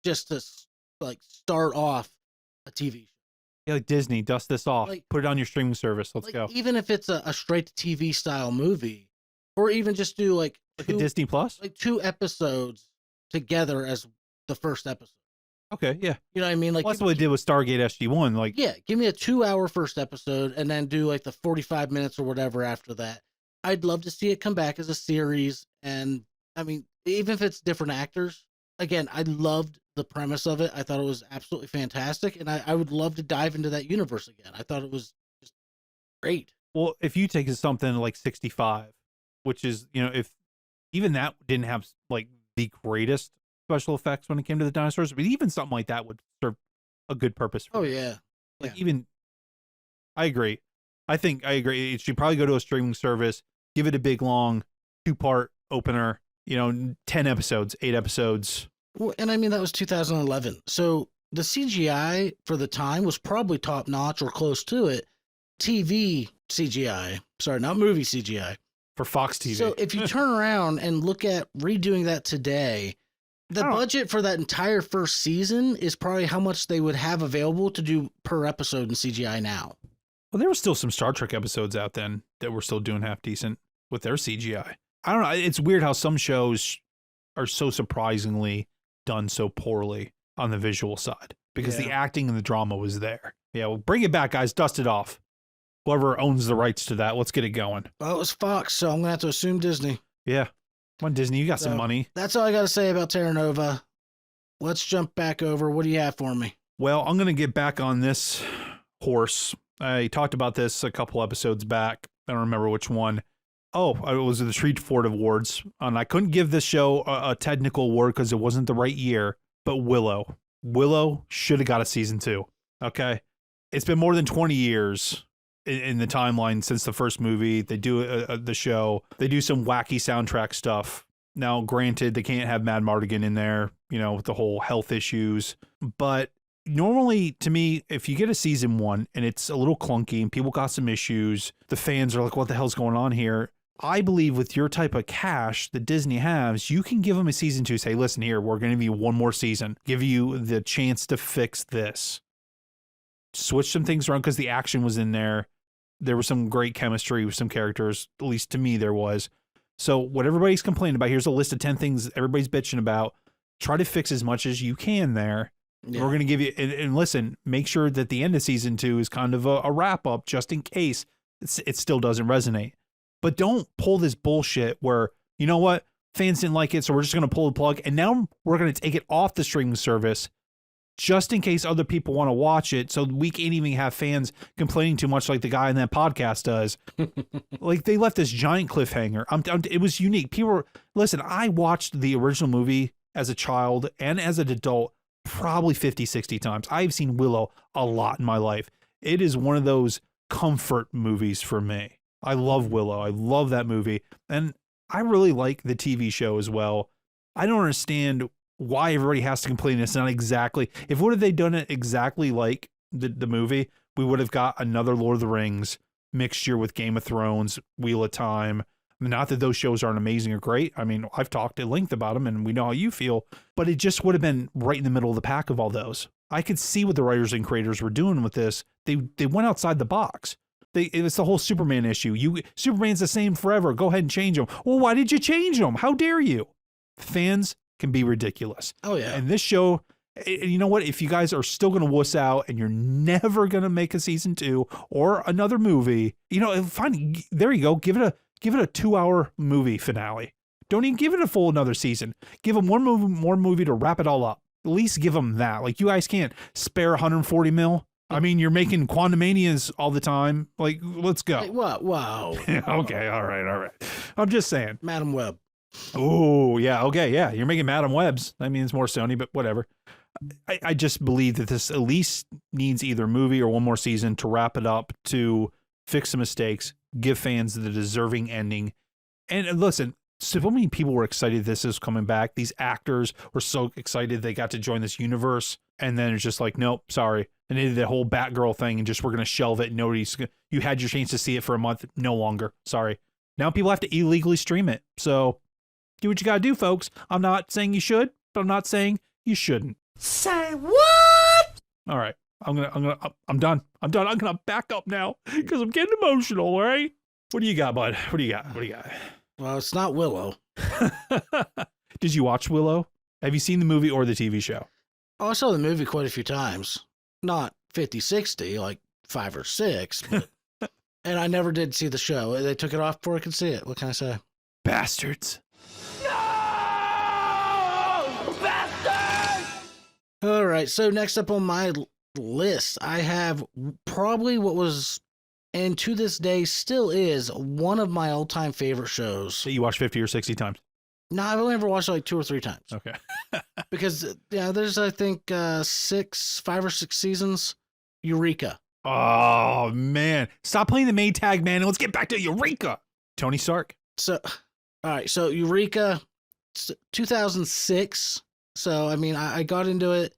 just to start off a TV show. Yeah, like Disney, dust this off. Put it on your streaming service. Let's go. Even if it's a straight to TV style movie, or even just do like a Disney Plus, 2 episodes together as the first episode. Okay, yeah. You know what I mean? That's what they did with Stargate SG-1. Yeah, give me a 2-hour first episode and then do the 45 minutes or whatever after that. I'd love to see it come back as a series. And I mean, even if it's different actors, again, I loved the premise of it. I thought it was absolutely fantastic. And I would love to dive into that universe again. I thought it was just great. Well, if you take something like 65, which is, if even that didn't have the greatest special effects when it came to the dinosaurs, but even something like that would serve a good purpose. Oh, yeah. Even, I agree. I agree. It should probably go to a streaming service, give it a big, long 2-part opener, 10 episodes, 8 episodes. Well, and I mean, that was 2011. So the CGI for the time was probably top notch or close to it. TV CGI, sorry, not movie CGI. For Fox TV. So if you turn around and look at redoing that today, the budget for that entire first season is probably how much they would have available to do per episode in CGI now. Well, there were still some Star Trek episodes out then that were still doing half decent with their CGI. I don't know. It's weird how some shows are so surprisingly done so poorly on the visual side because the acting and the drama was there. Yeah, well, bring it back, guys. Dust it off. Whoever owns the rights to that, let's get it going. Well, it was Fox, so I'm going to have to assume Disney. Yeah. Come on, Disney, you got some money. That's all I got to say about Terra Nova. Let's jump back over. What do you have for me? Well, I'm going to get back on this horse. I talked about this a couple episodes back. I don't remember which one. Oh, it was the Treefort Awards. And I couldn't give this show a technical award because it wasn't the right year. But Willow. Willow should have got a season 2. Okay? It's been more than 20 years in the timeline since the first movie. They do the show. They do some wacky soundtrack stuff. Now, granted, they can't have Mad Mardigan in there, with the whole health issues. But normally, to me, if you get a season 1 and it's a little clunky and people got some issues, the fans are like, what the hell's going on here? I believe with your type of cash that Disney has, you can give them a season 2. Say, listen here, we're going to give you one more season. Give you the chance to fix this. Switch some things around because the action was in there. There was some great chemistry with some characters, at least to me there was. So what everybody's complaining about, here's a list of 10 things everybody's bitching about. Try to fix as much as you can there. Yeah. We're going to give you, and listen, make sure that the end of season 2 is kind of a wrap up just in case it still doesn't resonate. But don't pull this bullshit where, you know what, fans didn't like it, so we're just going to pull the plug. And now we're going to take it off the streaming service just in case other people want to watch it. So we can't even have fans complaining too much like the guy in that podcast does. Like they left this giant cliffhanger. It was unique. Listen, I watched the original movie as a child and as an adult probably 50, 60 times. I've seen Willow a lot in my life. It is one of those comfort movies for me. I love Willow. I love that movie. And I really like the TV show as well. I don't understand why everybody has to complain. It's not exactly, if would have they done it exactly like the movie, we would have got another Lord of the Rings mixture with Game of Thrones, Wheel of Time. Not that those shows aren't amazing or great. I mean, I've talked at length about them and we know how you feel, but it just would have been right in the middle of the pack of all those. I could see what the writers and creators were doing with this. They went outside the box. It's the whole Superman issue. Superman's the same forever. Go ahead and change him. Well, why did you change him? How dare you? Fans can be ridiculous. Oh, yeah. And this show, you know what? If you guys are still going to wuss out and you're never going to make a season 2 or another movie, fine. There you go. Give it a 2-hour movie finale. Don't even give it a full another season. Give them one more movie to wrap it all up. At least give them that. Like, you guys can't spare 140 mil. I mean, you're making Quantumanias all the time. Like, let's go. Like, what? Wow. Okay, all right. I'm just saying. Madam Web. Oh, yeah, okay, yeah. You're making Madam Webs. I mean, it's more Sony, but whatever. I just believe that this at least needs either movie or one more season to wrap it up, to fix the mistakes, give fans the deserving ending. And listen, so many people were excited this is coming back. These actors were so excited they got to join this universe. And then it's just like, nope, sorry. And they did the whole Batgirl thing and just we're going to shelve it. You had your chance to see it for a month. No longer. Sorry. Now people have to illegally stream it. So do what you got to do, folks. I'm not saying you should, but I'm not saying you shouldn't. Say what? All right. I'm done. I'm going to back up now because I'm getting emotional. All right. What do you got, bud? What do you got? Well, it's not Willow. Did you watch Willow? Have you seen the movie or the TV show? Oh, I saw the movie quite a few times. Not 50, 60, like 5 or 6. But, and I never did see the show. They took it off before I could see it. What can I say? Bastards. No! Bastard! All right. So next up on my list, I have probably what was, and to this day still is, one of my all-time favorite shows. That you watched 50 or 60 times? No, I've only ever watched it like 2 or 3 times. Okay. Because, there's, I think, 5 or 6 seasons. Eureka. Oh, man. Stop playing the Maytag, man, and let's get back to Eureka. Tony Stark. So, all right. So, Eureka, 2006. So, I mean, I got into it.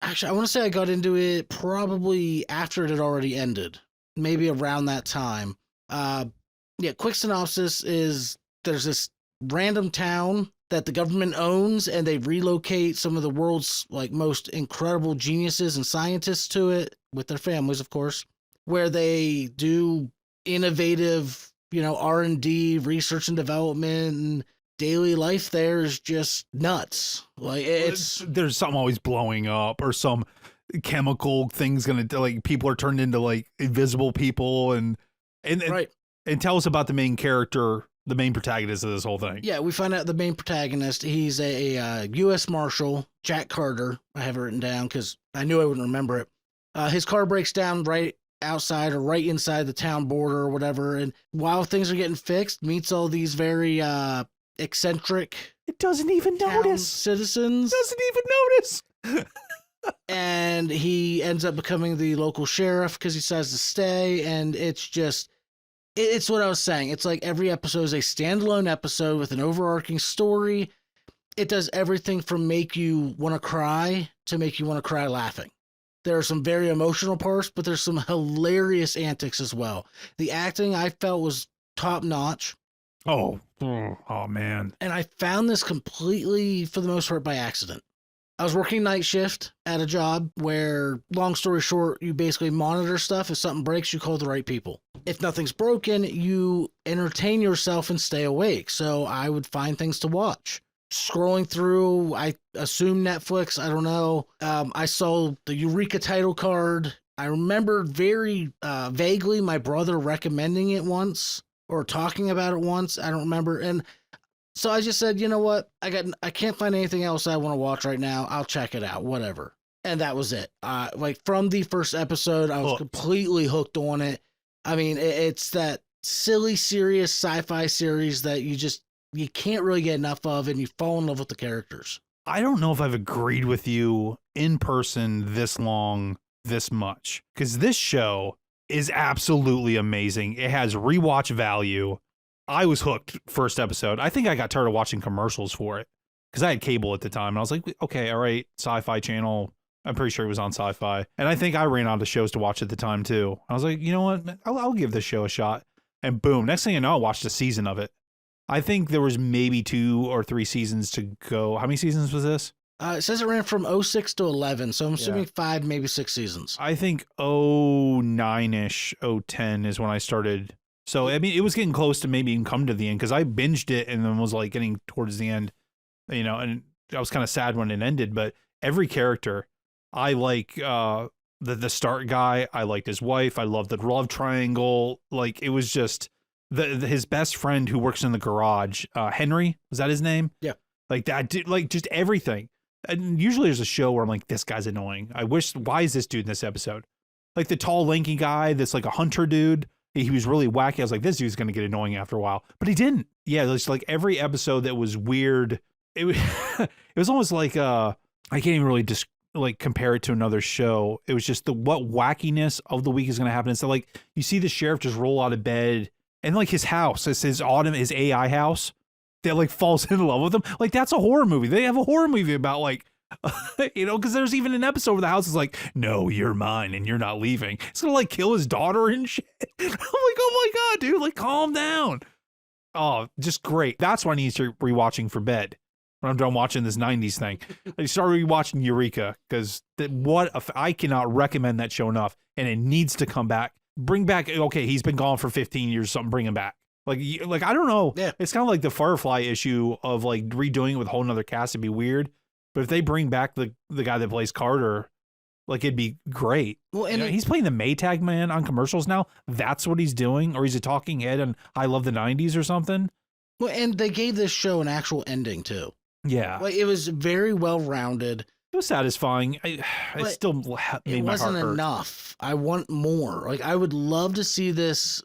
Actually, I want to say I got into it probably after it had already ended. Maybe around that time. Quick synopsis is there's this random town that the government owns, and they relocate some of the world's like most incredible geniuses and scientists to it with their families, of course, where they do innovative, R&D, research and development, and daily life there is just nuts. Like there's something always blowing up or some chemical thing's gonna, like, people are turned into like invisible people and right. And tell us about the main character, the main protagonist of this whole thing. Yeah, we find out the main protagonist, he's a U.S. Marshal, Jack Carter. I have it written down because I knew I wouldn't remember it. His car breaks down right outside or right inside the town border or whatever, and while things are getting fixed, meets all these very eccentric It doesn't even notice. Citizens. Doesn't even notice. And he ends up becoming the local sheriff because he decides to stay, and it's what I was saying. It's like every episode is a standalone episode with an overarching story. It does everything from make you want to cry to make you want to cry laughing. There are some very emotional parts, but there's some hilarious antics as well. The acting I felt was top notch. Oh man. And I found this completely, for the most part, by accident. I was working night shift at a job where, long story short, you basically monitor stuff. If something breaks, you call the right people. If nothing's broken, you entertain yourself and stay awake. So I would find things to watch. Scrolling through, I assume Netflix, I don't know. I saw the Eureka title card. I remember very vaguely my brother recommending it once or talking about it once. I don't remember. And so I just said, you know what? I can't find anything else I want to watch right now. I'll check it out, whatever. And that was it. Like from the first episode, I was completely hooked on it. I mean, it's that silly, serious sci-fi series that you can't really get enough of, and you fall in love with the characters. I don't know if I've agreed with you in person this long, this much, because this show is absolutely amazing. It has rewatch value. I was hooked first episode. I think I got tired of watching commercials for it because I had cable at the time. And I was like, okay, all right, Sci-Fi Channel. I'm pretty sure it was on Sci-Fi. And I think I ran out of shows to watch at the time too. I was like, you know what? I'll give this show a shot. And boom, next thing you know, I watched a season of it. I think there was maybe 2 or 3 seasons to go. How many seasons was this? It says it ran from 06 to 11, so I'm assuming 5, maybe 6 seasons. I think 09-ish, 010 is when I started. So, I mean, it was getting close to maybe even come to the end because I binged it and then was like getting towards the end, and I was kind of sad when it ended. But every character, I like the Stark guy. I liked his wife. I loved the love triangle. Like, it was just his best friend who works in the garage, Henry, was that his name? Yeah. Like that, like just everything. And usually there's a show where I'm like, this guy's annoying. Why is this dude in this episode? Like the tall, lanky guy that's like a hunter dude. He was really wacky. I was like, this dude's going to get annoying after a while. But he didn't. Yeah, there's like every episode that was weird. It was, it was almost like, I can't even really compare it to another show. It was just what wackiness of the week is going to happen. And so like you see the sheriff just roll out of bed and like his house, his AI house that like falls in love with him. Like that's a horror movie. They have a horror movie about like, because there's even an episode where the house is like, no, you're mine and you're not leaving. It's going to like kill his daughter and shit. I'm like, oh my God, dude, like calm down. Oh, just great. That's why I need to start rewatching for bed. When I'm done watching this 90s thing, I started rewatching Eureka because I cannot recommend that show enough, and it needs to come back. Bring back, okay, he's been gone for 15 years, something, bring him back. Like I don't know. Yeah. It's kind of like the Firefly issue of like redoing it with a whole nother cast. It'd be weird. But if they bring back the guy that plays Carter, like it'd be great. Well, and he's playing the Maytag man on commercials now. That's what he's doing. Or he's a talking head on I Love the 90s or something. Well, and they gave this show an actual ending too. Yeah. Like it was very well rounded. It was satisfying. It still made my heart hurt. It wasn't enough. I want more. Like I would love to see this.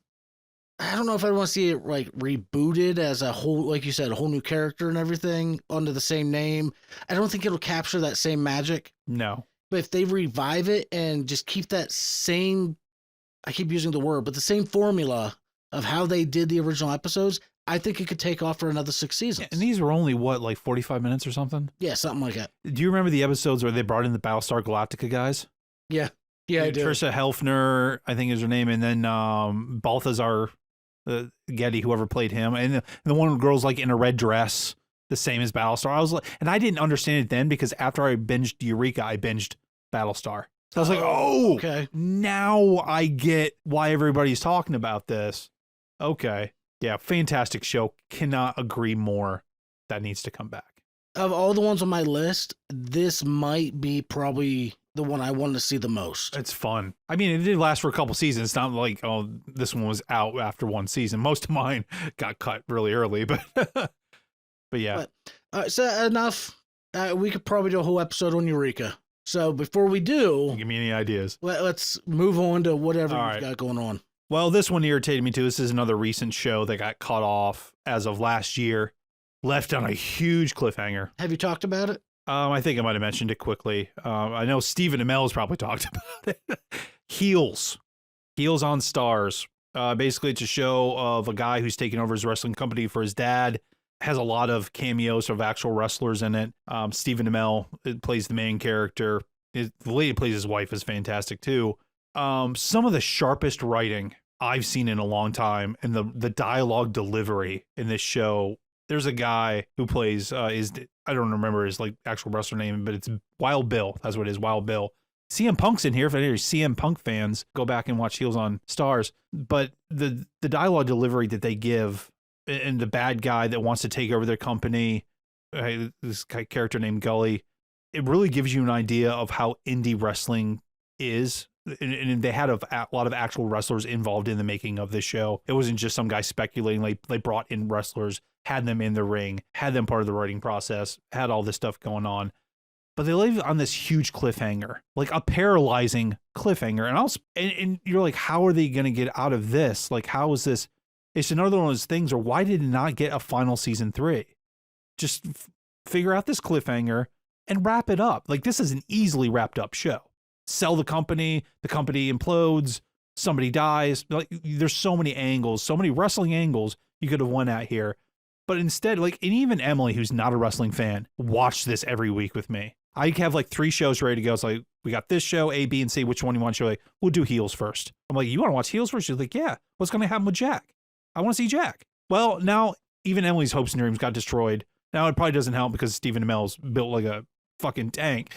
I don't know if I want to see it like rebooted as a whole, like you said, a whole new character and everything under the same name. I don't think it'll capture that same magic. No. But if they revive it and just keep that same, I keep using the word, but the same formula of how they did the original episodes, I think it could take off for another 6 seasons. And these were only, like 45 minutes or something? Yeah, something like that. Do you remember the episodes where they brought in the Battlestar Galactica guys? Yeah. Yeah, I do. Trisha Helfner, I think is her name, and then Balthazar Getty, whoever played him, and the one girl's like in a red dress, the same as Battlestar. I was like, and I didn't understand it then because after I binged Eureka, I binged Battlestar. So I was like, oh, okay. Now I get why everybody's talking about this. Okay. Yeah, fantastic show. Cannot agree more. That needs to come back. Of all the ones on my list, this might be probably the one I wanted to see the most. It's fun. I mean, it did last for a couple seasons. It's not like, oh, this one was out after one season. Most of mine got cut really early, but yeah. So enough. We could probably do a whole episode on Eureka. So before we do, give me any ideas. Let's move on to whatever we've got going on. Well, this one irritated me too. This is another recent show that got cut off as of last year, left on a huge cliffhanger. Have you talked about it? I think I might have mentioned it quickly. I know Stephen Amell has probably talked about it. Heels on Stars. Basically, it's a show of a guy who's taking over his wrestling company for his dad. Has a lot of cameos of actual wrestlers in it. Stephen Amell plays the main character. The lady who plays his wife is fantastic too. Some of the sharpest writing I've seen in a long time, and the dialogue delivery in this show. There's a guy who plays I don't remember his like actual wrestler name, but it's Wild Bill. That's what it is, Wild Bill. CM Punk's in here. If any of you CM Punk fans, go back and watch Heels on Stars. But the dialogue delivery that they give, and the bad guy that wants to take over their company, this character named Gully, it really gives you an idea of how indie wrestling is. And they had a lot of actual wrestlers involved in the making of this show. It wasn't just some guy speculating. Like they brought in wrestlers, had them in the ring, had them part of the writing process, had all this stuff going on. But they live on this huge cliffhanger, like a paralyzing cliffhanger. And you're like, how are they going to get out of this? Like, how is this? It's another one of those things, or why did it not get a final season 3? Just figure out this cliffhanger and wrap it up. Like, this is an easily wrapped up show. Sell the company implodes, somebody dies. Like, there's so many angles, so many wrestling angles you could have won at here. But instead, like, and even Emily, who's not a wrestling fan, watched this every week with me. I have like 3 shows ready to go. It's like, we got this show, A, B, and C. Which one you want to show? Like, we'll do Heels first. I'm like, you want to watch Heels first? She's like, yeah. What's going to happen with Jack? I want to see Jack. Well, now even Emily's hopes and dreams got destroyed. Now it probably doesn't help because Stephen Amell's built like a fucking tank.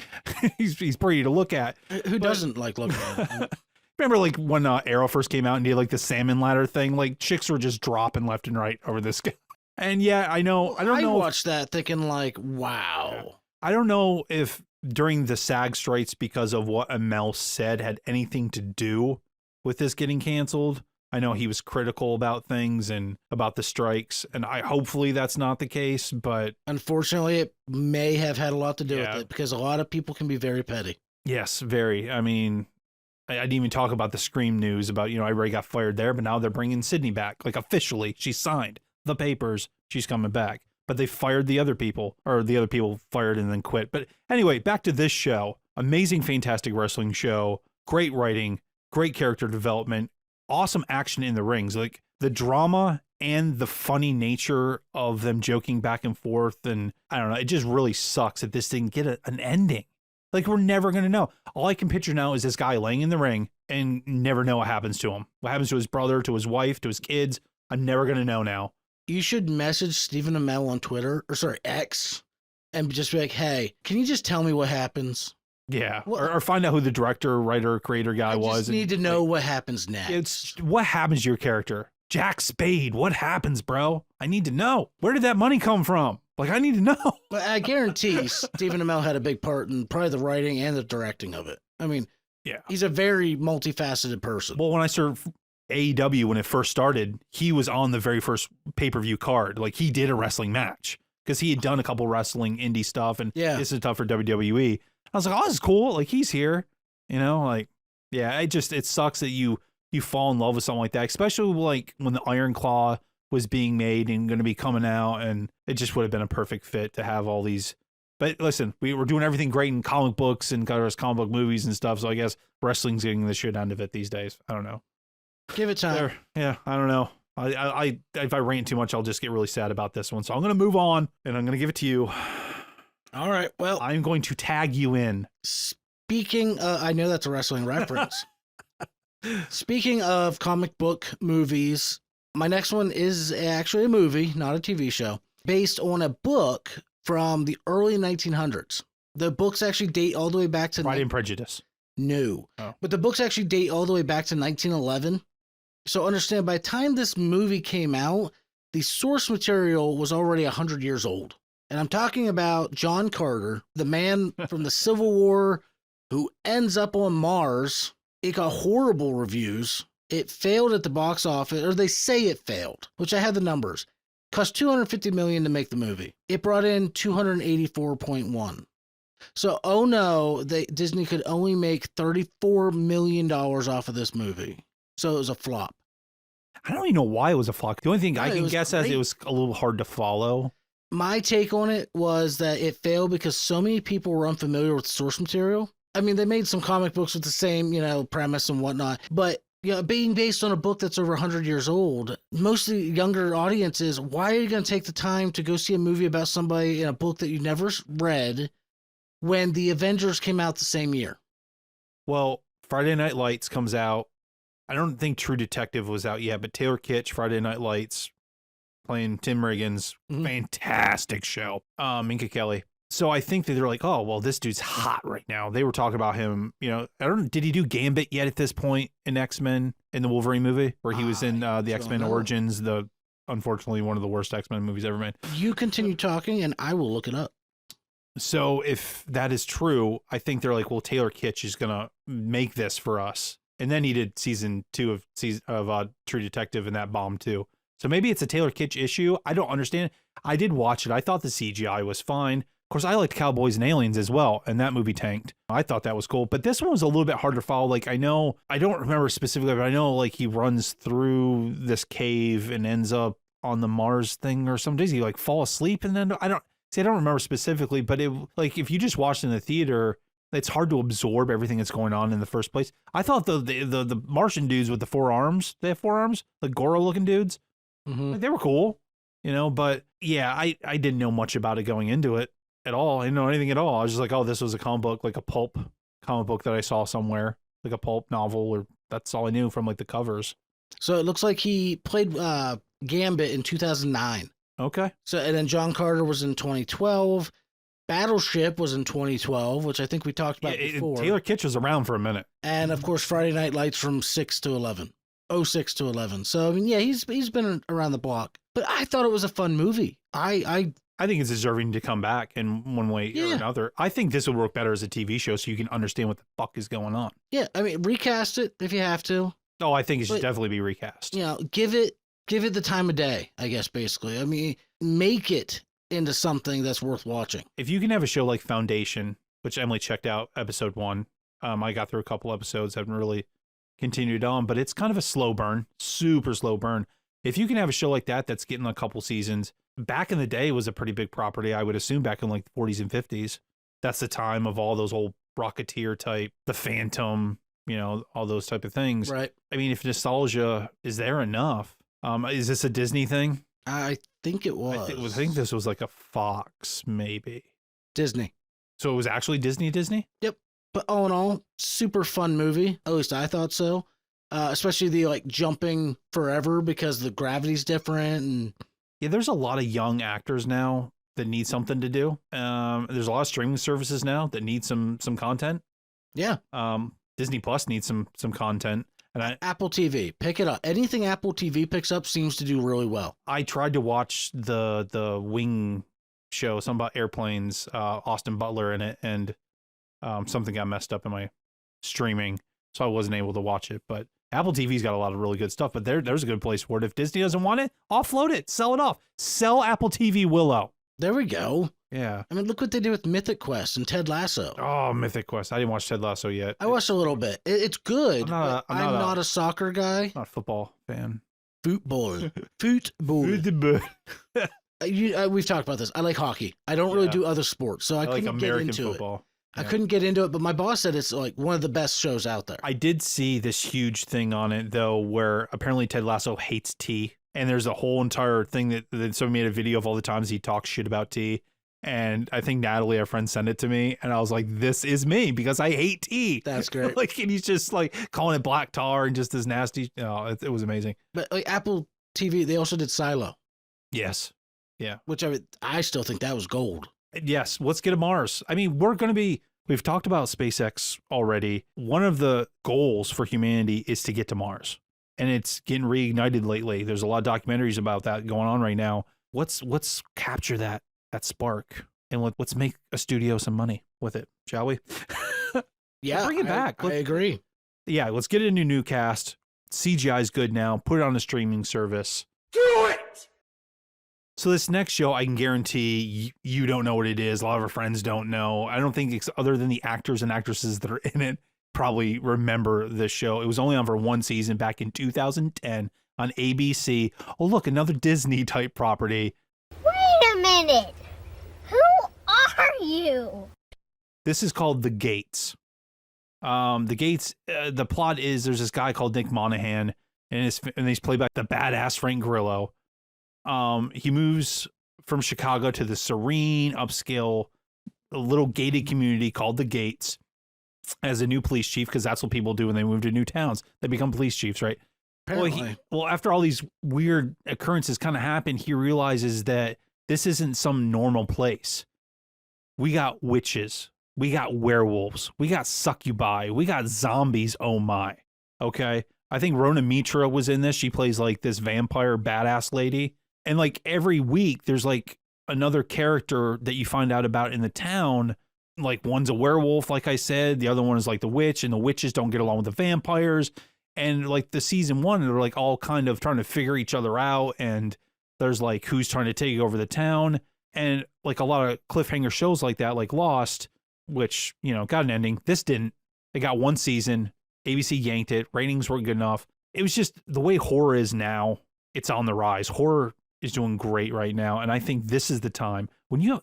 he's pretty to look at. Who doesn't like looking at it? Remember like when Arrow first came out and did like the salmon ladder thing? Like chicks were just dropping left and right over this guy. And yeah, I know. I don't know. I watched that thinking like, wow. I don't know if during the SAG strikes, because of what Amell said, had anything to do with this getting canceled. I know he was critical about things and about the strikes, and hopefully that's not the case, but Unfortunately, it may have had a lot to do Yeah. with it because a lot of people can be very petty. yes, very. I mean, I didn't even talk about the Scream news about, everybody got fired there, but now they're bringing Sydney back. Like, officially, she signed the papers. She's coming back. But they fired the other people, or the other people fired and then quit. But anyway, back to this show. Amazing, fantastic wrestling show. Great writing, great character development, awesome action in the rings. Like, the drama and the funny nature of them joking back and forth. And I don't know, it just really sucks that this didn't get an ending. Like, we're never going to know. All I can picture now is this guy laying in the ring and never know what happens to him. What happens to his brother, to his wife, to his kids. I'm never going to know now. You should message Stephen Amell on Twitter, X, and just be like, hey, can you just tell me what happens? Yeah. Well, or find out who the director, writer, creator guy I was. just need to know what happens next. It's what happens to your character. Jack Spade. What happens, bro? I need to know. Where did that money come from? Like, I need to know. But I guarantee Stephen Amell had a big part in probably the writing and the directing of it. I mean, Yeah. he's a very multifaceted person. Well, when I started AEW, when it first started, he was on the very first pay-per-view card. Like, he did a wrestling match because he had done a couple wrestling indie stuff, and Yeah. this is stuff for WWE. I was like, oh, this is cool. Like, he's here, like, yeah, it sucks that you fall in love with something like that, especially like when the Iron Claw was being made and going to be coming out, and it just would have been a perfect fit to have all these. But listen, we were doing everything great in comic books and comic book movies and stuff, so I guess wrestling's getting the shit out of it these days. I don't know. Give it time. Yeah, I don't know. I if I rant too much, I'll just get really sad about this one. So I'm going to move on, and I'm going to give it to you. All right. Well, I'm going to tag you in. speaking, I know that's a wrestling reference. Speaking of comic book movies, my next one is actually a movie, not a TV show, based on a book from the early 1900s. The books actually date all the way back to Pride and Prejudice. No. Oh. But the books actually date all the way back to 1911. So understand, by the time this movie came out, the source material was already 100 years old. And I'm talking about John Carter, the man from the Civil War who ends up on Mars. It got horrible reviews. It failed at the box office, or they say it failed, which I have the numbers. Cost $250 million to make the movie. It brought in 284.1. So, oh no, Disney could only make $34 million off of this movie. So it was a flop. I don't even know why it was a flop. The only thing I it can was guess is great. it was a little hard to follow. My take on it was that it failed because so many people were unfamiliar with the source material. I mean, they made some comic books with the same, premise and whatnot, but being based on a book that's over 100 years old, most of the younger audiences, why are you going to take the time to go see a movie about somebody in a book that you never read when the Avengers came out the same year? Well, Friday Night Lights comes out. I don't think True Detective was out yet, but Taylor Kitsch, Friday Night Lights, playing Tim Riggins, fantastic show. Minka Kelly. So I think that they're like, oh, well, this dude's hot right now. They were talking about him, did he do Gambit yet at this point in X-Men, in the Wolverine movie, where he was in the X-Men Origins, unfortunately one of the worst X-Men movies ever made. You continue talking and I will look it up. So if that is true, I think they're like, well, Taylor Kitsch is going to make this for us. And then he did season 2 of True Detective, and that bombed too. So maybe it's a Taylor Kitsch issue. I don't understand. I did watch it. I thought the CGI was fine. Of course, I liked Cowboys and Aliens as well, and that movie tanked. I thought that was cool. But this one was a little bit harder to follow. Like, I don't remember specifically, but I know like he runs through this cave and ends up on the Mars thing or some days he like fall asleep, and then I don't remember specifically, but it like if you just watched in the theater, it's hard to absorb everything that's going on in the first place. I thought the Martian dudes with the 4 arms, they have 4 arms, the Goro looking dudes, like, they were cool, but yeah, I didn't know much about it going into it at all. I didn't know anything at all. I was just like, oh, this was a comic book, like a pulp comic book that I saw somewhere, like a pulp novel, or that's all I knew from like the covers. So it looks like he played Gambit in 2009. Okay. So, and then John Carter was in 2012. Battleship was in 2012, which I think we talked about before. Taylor Kitsch was around for a minute. And of course, Friday Night Lights from 06 to 11. So, I mean, yeah, he's been around the block. But I thought it was a fun movie. I think it's deserving to come back in one way or another. I think this would work better as a TV show so you can understand what the fuck is going on. Yeah, I mean, recast it if you have to. Oh, I think it should But- definitely be recast. Give it the time of day, I guess, basically. I mean, make it into something that's worth watching. If you can have a show like Foundation, which Emily checked out episode 1, I got through a couple episodes, haven't really continued on, but it's kind of a slow burn, super slow burn. If you can have a show like that that's getting a couple seasons, back in the day was a pretty big property, I would assume back in like the 40s and 50s. That's the time of all those old Rocketeer type, The Phantom, all those type of things. Right. I mean, if nostalgia is there enough, is this a Disney thing? I think it was. I think this was like a Fox, maybe. Disney. So it was actually Disney? But all in all, super fun movie. At least I thought so. Especially the like jumping forever because the gravity's different. And Yeah, there's a lot of young actors now that need something to do. There's a lot of streaming services now that need some content. yeah, Disney Plus needs some content. And Apple TV, pick it up. Anything Apple TV picks up seems to do really well. I tried to watch the Wing show, something about airplanes, Austin Butler in it, and something got messed up in my streaming, so I wasn't able to watch it. But Apple TV's got a lot of really good stuff, but there's a good place for it. If Disney doesn't want it, offload it, sell it off. Sell Apple TV Willow. There we go. Yeah. I mean, look what they did with Mythic Quest and Ted Lasso. Oh, Mythic Quest. I didn't watch Ted Lasso yet. I watched a little bit. It's good. I'm not a soccer guy. not a football fan. Football. Football. We've talked about this. I like hockey. I don't really Yeah. do other sports, so I like couldn't get American into football. it. I Yeah. couldn't get into it, but my boss said it's like one of the best shows out there. I did see this huge thing on it though, where apparently Ted Lasso hates tea, and there's a whole entire thing that someone made a video of all the times he talks shit about tea. And I think Natalie, our friend, sent it to me, and I was like, "This is me because I hate tea." That's great. Like, and he's just like calling it black tar and just this nasty. Oh, it was amazing. But like Apple TV, they also did Silo, Yes, which I still think that was gold. yes. Let's get to Mars. I mean, we've talked about SpaceX already. One of the goals for humanity is to get to Mars, and it's getting reignited lately. There's a lot of documentaries about that going on right now. Let's capture that spark, and let's make a studio some money with it, shall we? Yeah, bring it back. I agree. Yeah, let's get it into new cast. CGI is good now. Put it on a streaming service. Do it! So this next show, I can guarantee you don't know what it is. A lot of our friends don't know. I don't think it's other than the actors and actresses that are in it probably remember this show. It was only on for one season back in 2010 on ABC. Oh, look, another Disney type property. Wait a minute. Who are you? This is called The Gates. The Gates, the plot is there's this guy called Nick Monaghan, and he's played by the badass Frank Grillo. He moves from Chicago to the serene, upscale, little gated community called The Gates as a new police chief, because that's what people do when they move to new towns. They become police chiefs, right? Apparently. Well, after all these weird occurrences kind of happen, he realizes that this isn't some normal place. We got witches. We got werewolves. We got succubi. We got zombies. Oh my. Okay. I think Rona Mitra was in this. She plays like this vampire badass lady. And like every week there's like another character that you find out about in the town. Like one's a werewolf, like I said. The other one is like the witch, and the witches don't get along with the vampires. And like the season one, they're like all kind of trying to figure each other out. And there's like who's trying to take over the town. And like a lot of cliffhanger shows like that, like Lost, which, got an ending. This didn't. They got one season. ABC yanked it. Ratings weren't good enough. It was just the way horror is now. It's on the rise. Horror is doing great right now. And I think this is the time when you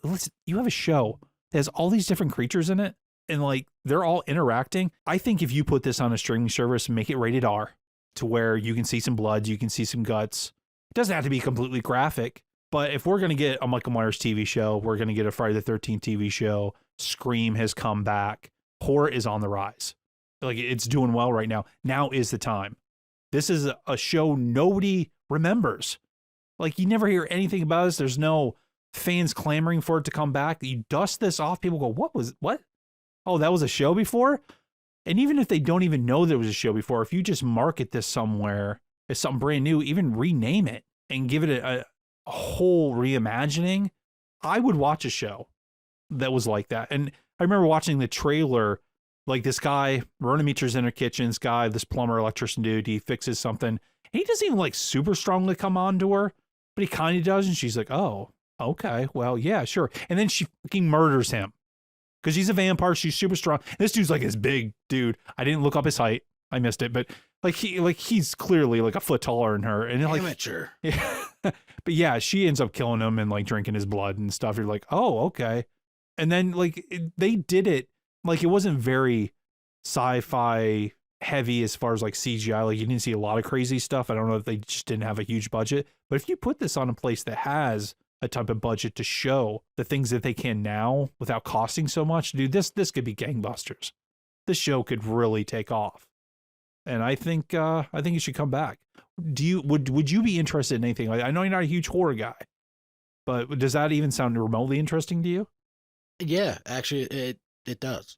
have a show that has all these different creatures in it, and like they're all interacting. I think if you put this on a streaming service and make it rated R to where you can see some blood, you can see some guts. It doesn't have to be completely graphic, but if we're going to get a Michael Myers TV show, we're going to get a Friday the 13th TV show. Scream has come back. Horror is on the rise. Like it's doing well right now. Now is the time. This is a show nobody remembers. Like you never hear anything about this. There's no fans clamoring for it to come back. You dust this off, people go, what? Oh, that was a show before? And even if they don't even know there was a show before, if you just market this somewhere as something brand new, even rename it and give it a whole reimagining, I would watch a show that was like that. And I remember watching the trailer Like this guy, Verona Meecher's in her kitchen. This guy, this plumber, electrician dude, he fixes something. And he doesn't even like super strongly come on to her, but he kind of does. And she's like, oh, okay, well, yeah, sure. And then she fucking murders him because she's a vampire. She's super strong. And this dude's like this big dude. I didn't look up his height. I missed it, but he's clearly like a foot taller than her. And like, Amateur. yeah. But yeah, she ends up killing him and like drinking his blood and stuff. You're like, oh, okay. And then like they did it like it wasn't very sci-fi heavy as far as like CGI. Like you didn't see a lot of crazy stuff. I don't know if they just didn't have a huge budget, but if you put this on a place that has a type of budget to show the things that they can now without costing so much, dude, this could be gangbusters. This show could really take off. And I think you should come back. Would you be interested in anything? Like, I know you're not a huge horror guy, but does that even sound remotely interesting to you? Yeah, actually, it does.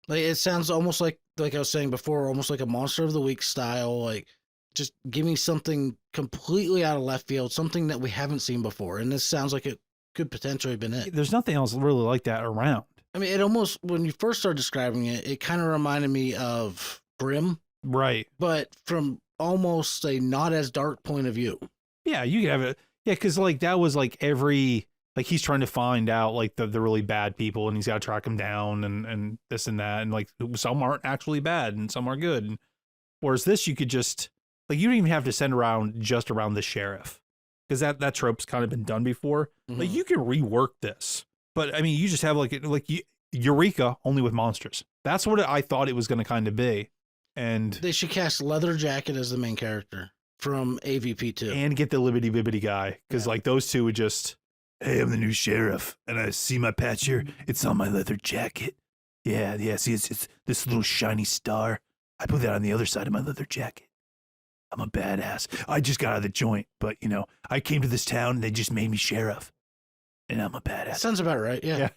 Like it sounds almost like I was saying before, almost like a Monster of the Week style. Like, just give me something completely out of left field, something that we haven't seen before. And this sounds like it could potentially have been it. There's nothing else really like that around. I mean, it almost, when you first started describing it, it kind of reminded me of Grimm. Right. But from almost a not as dark point of view. Yeah, you could have it. Yeah, because like that was like like he's trying to find out like the really bad people and he's got to track them down and this and that. And like some aren't actually bad and some are good. And, whereas this, you could just like, you don't even have to send around just around the sheriff because that trope's kind of been done before. Mm-hmm. Like you can rework this. But I mean, you just have like Eureka only with monsters. That's what I thought it was going to kind of be. And they should cast Leather Jacket as the main character from AVP2 and get the Libbity Bibbity guy. Cause like those two would just, hey, I'm the new sheriff and I see my patch here. It's on my leather jacket. Yeah. See, it's this little shiny star. I put that on the other side of my leather jacket. I'm a badass. I just got out of the joint, but you know, I came to this town and they just made me sheriff. And I'm a badass. Sounds about right. Yeah.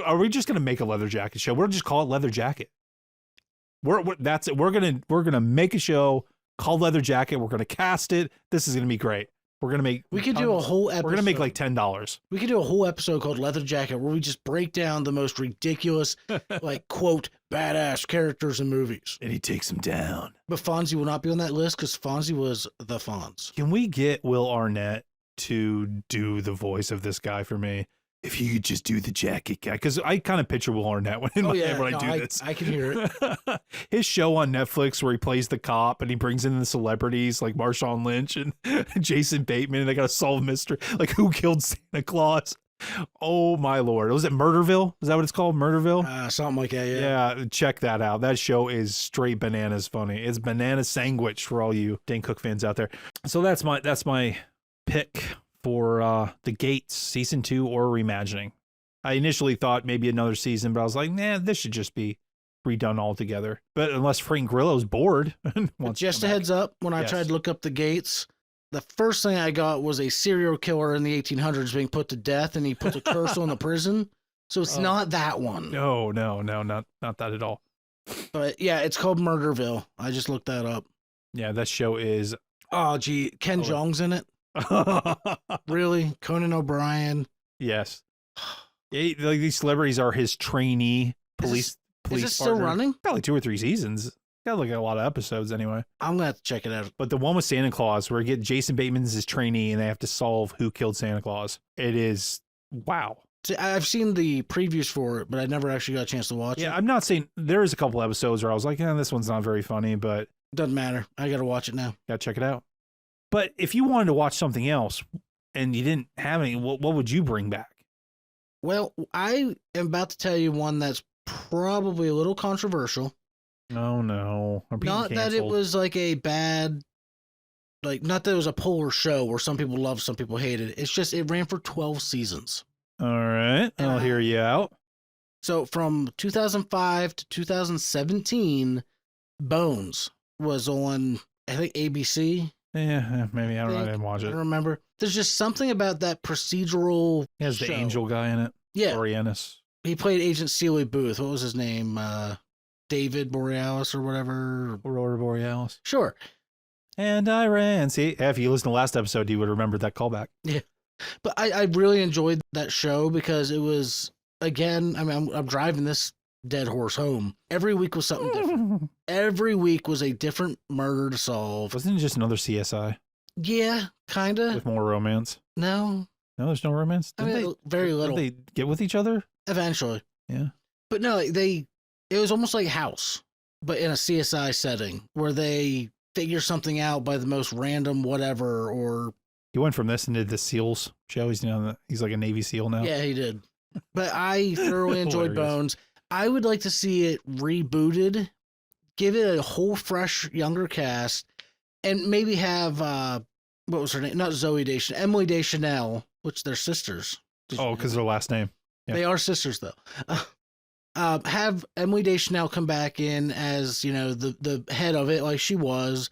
Are we just gonna make a leather jacket show? We'll just call it Leather Jacket. That's it. We're gonna make a show called Leather Jacket. We're gonna cast it. This is gonna be great. We're gonna make. We could do a whole episode. We're gonna make like $10. We could do a whole episode called Leather Jacket where we just break down the most ridiculous, like quote badass characters in movies. And he takes them down. But Fonzie will not be on that list because Fonzie was the Fonz. Can we get Will Arnett to do the voice of this guy for me? If you could just do the jacket guy, because I kind of picture Will Arnett when I do this. I can hear it. His show on Netflix where he plays the cop and he brings in the celebrities like Marshawn Lynch and Jason Bateman, and they got to solve a mystery like who killed Santa Claus. Oh my Lord. Was it Murderville? Is that what it's called? Murderville? Something like that, yeah. Yeah, check that out. That show is straight bananas funny. It's banana sandwich for all you Dane Cook fans out there. So that's my pick for The Gates season 2 or reimagining. I initially thought maybe another season, but I was like, nah, this should just be redone altogether. But unless Frank Grillo's bored. Just a heads up, when I tried to look up The Gates, the first thing I got was a serial killer in the 1800s being put to death, and he puts a curse on the prison. So it's not that one. No, not that at all. But yeah, it's called Murderville. I just looked that up. Yeah, that show is... Oh, gee, Ken Jeong's in it. Really? Conan O'Brien? Yes. Like these celebrities are his trainee police. Is it still running? Got like 2 or 3 seasons. Got like a lot of episodes anyway. I'm gonna have to check it out. But the one with Santa Claus, where you get Jason Bateman as his trainee, and they have to solve who killed Santa Claus. It is wow. See, I've seen the previews for it, but I never actually got a chance to watch it. Yeah, I'm not saying there is a couple episodes where I was like, yeah, this one's not very funny, but doesn't matter. I gotta watch it now. Gotta check it out. But if you wanted to watch something else and you didn't have any, what would you bring back? Well, I am about to tell you one that's probably a little controversial. Oh, no. Not that it was like a bad, like, not that it was a polar show where some people loved, some people hated it. It's just, it ran for 12 seasons. All right. I'll hear you out. So from 2005 to 2017, Bones was on, I think, ABC. Yeah, maybe. I don't know. I didn't watch it. I don't remember. There's just something about that procedural He has show. the angel guy in it. Yeah. Oriennis. He played Agent Sealy Booth. What was his name? David Borealis or whatever. Aurora Borealis. Sure. And I ran. See, if you listened to the last episode, you would remember that callback. Yeah. But I really enjoyed that show because it was, again, I mean, I'm driving this dead horse home. Every week was something different. Every week was a different murder to solve. Wasn't it just another CSI Yeah, kind of. with more romance? No. No, there's no romance. I mean, very little. Did they get with each other? Eventually. Yeah. But no, it was almost like House, but in a CSI setting where they figure something out by the most random whatever, or He went from this and did the SEALs show. He's like a Navy SEAL now. yeah, he did. But I thoroughly enjoyed Hilarious. Bones. I would like to see it rebooted, give it a whole fresh, younger cast, and maybe have what was her name? Not Zoe Deschanel, Emily Deschanel, which they're sisters. Oh, because their last name. Yeah. They are sisters though. Have Emily Deschanel come back in as, you know, the head of it, like she was,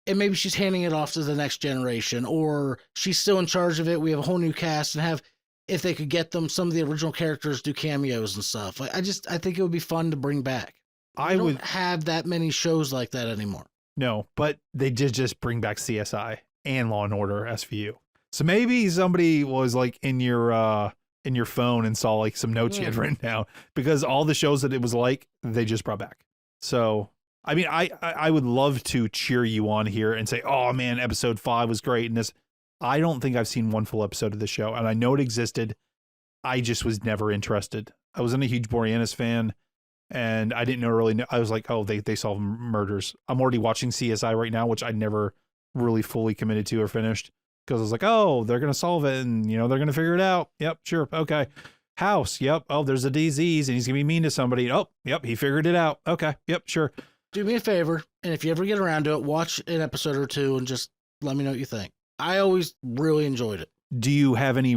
and maybe she's handing it off to the next generation, or she's still in charge of it. We have a whole new cast, and have, if they could get them, some of the original characters do cameos and stuff. Like, I think it would be fun to bring back. I don't would have that many shows like that anymore. no, but they did just bring back CSI and Law and Order SVU. So maybe somebody was like in your phone and saw like some notes you had written down, because all the shows that it was like, they just brought back. So I mean, I would love to cheer you on here and say, oh man, episode 5 was great. And this, I don't think I've seen one full episode of the show, and I know it existed. I just was never interested. I wasn't a huge Boreanaz fan, and I didn't really know. I was like, oh, they solve murders. I'm already watching CSI right now, which I never really fully committed to or finished, because I was like, oh, they're going to solve it, and, you know, they're going to figure it out. Yep, sure, okay. House, yep. Oh, there's a disease, and he's going to be mean to somebody. Oh, yep, he figured it out. Okay, yep, sure. Do me a favor, and if you ever get around to it, watch an episode or two and just let me know what you think. I always really enjoyed it. Do you have any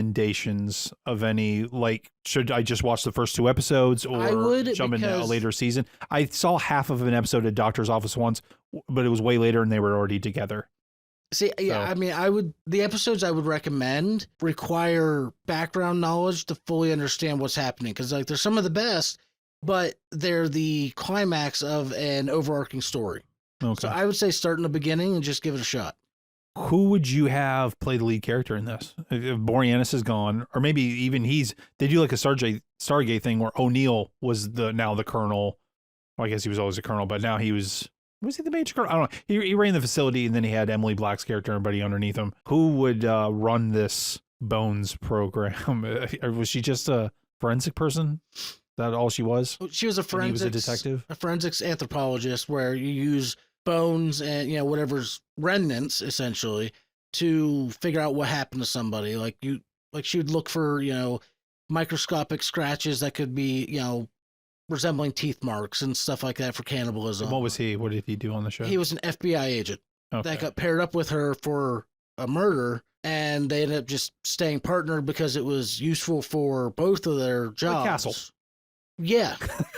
recommendations of any, like, should I just watch the first 2 episodes, or I would, jump into a because- later season? I saw half of an episode of Doctor's Office once, but it was way later and they were already together. See, yeah, So- I mean, the episodes I would recommend require background knowledge to fully understand what's happening. Because, like, they're some of the best, but they're the climax of an overarching story. Okay. So I would say start in the beginning and just give it a shot. Who would you have play the lead character in this? If Boreanaz is gone, or maybe even they do like a Stargate thing where O'Neill was now the colonel. Well, I guess he was always a colonel, but now was he the major colonel? I don't know. He ran the facility, and then he had Emily Black's character and everybody underneath him. Who would run this Bones program? Or was she just a forensic person? Is that all she was? She was a And he forensics, was a detective? a forensics anthropologist, where you use bones and, you know, whatever's remnants essentially to figure out what happened to somebody. Like she would look for, you know, microscopic scratches that could be, you know, resembling teeth marks and stuff like that for cannibalism. What was he? What did he do on the show? He was an FBI agent that got paired up with her for a murder, and they ended up just staying partnered because it was useful for both of their jobs. Castle. Yeah,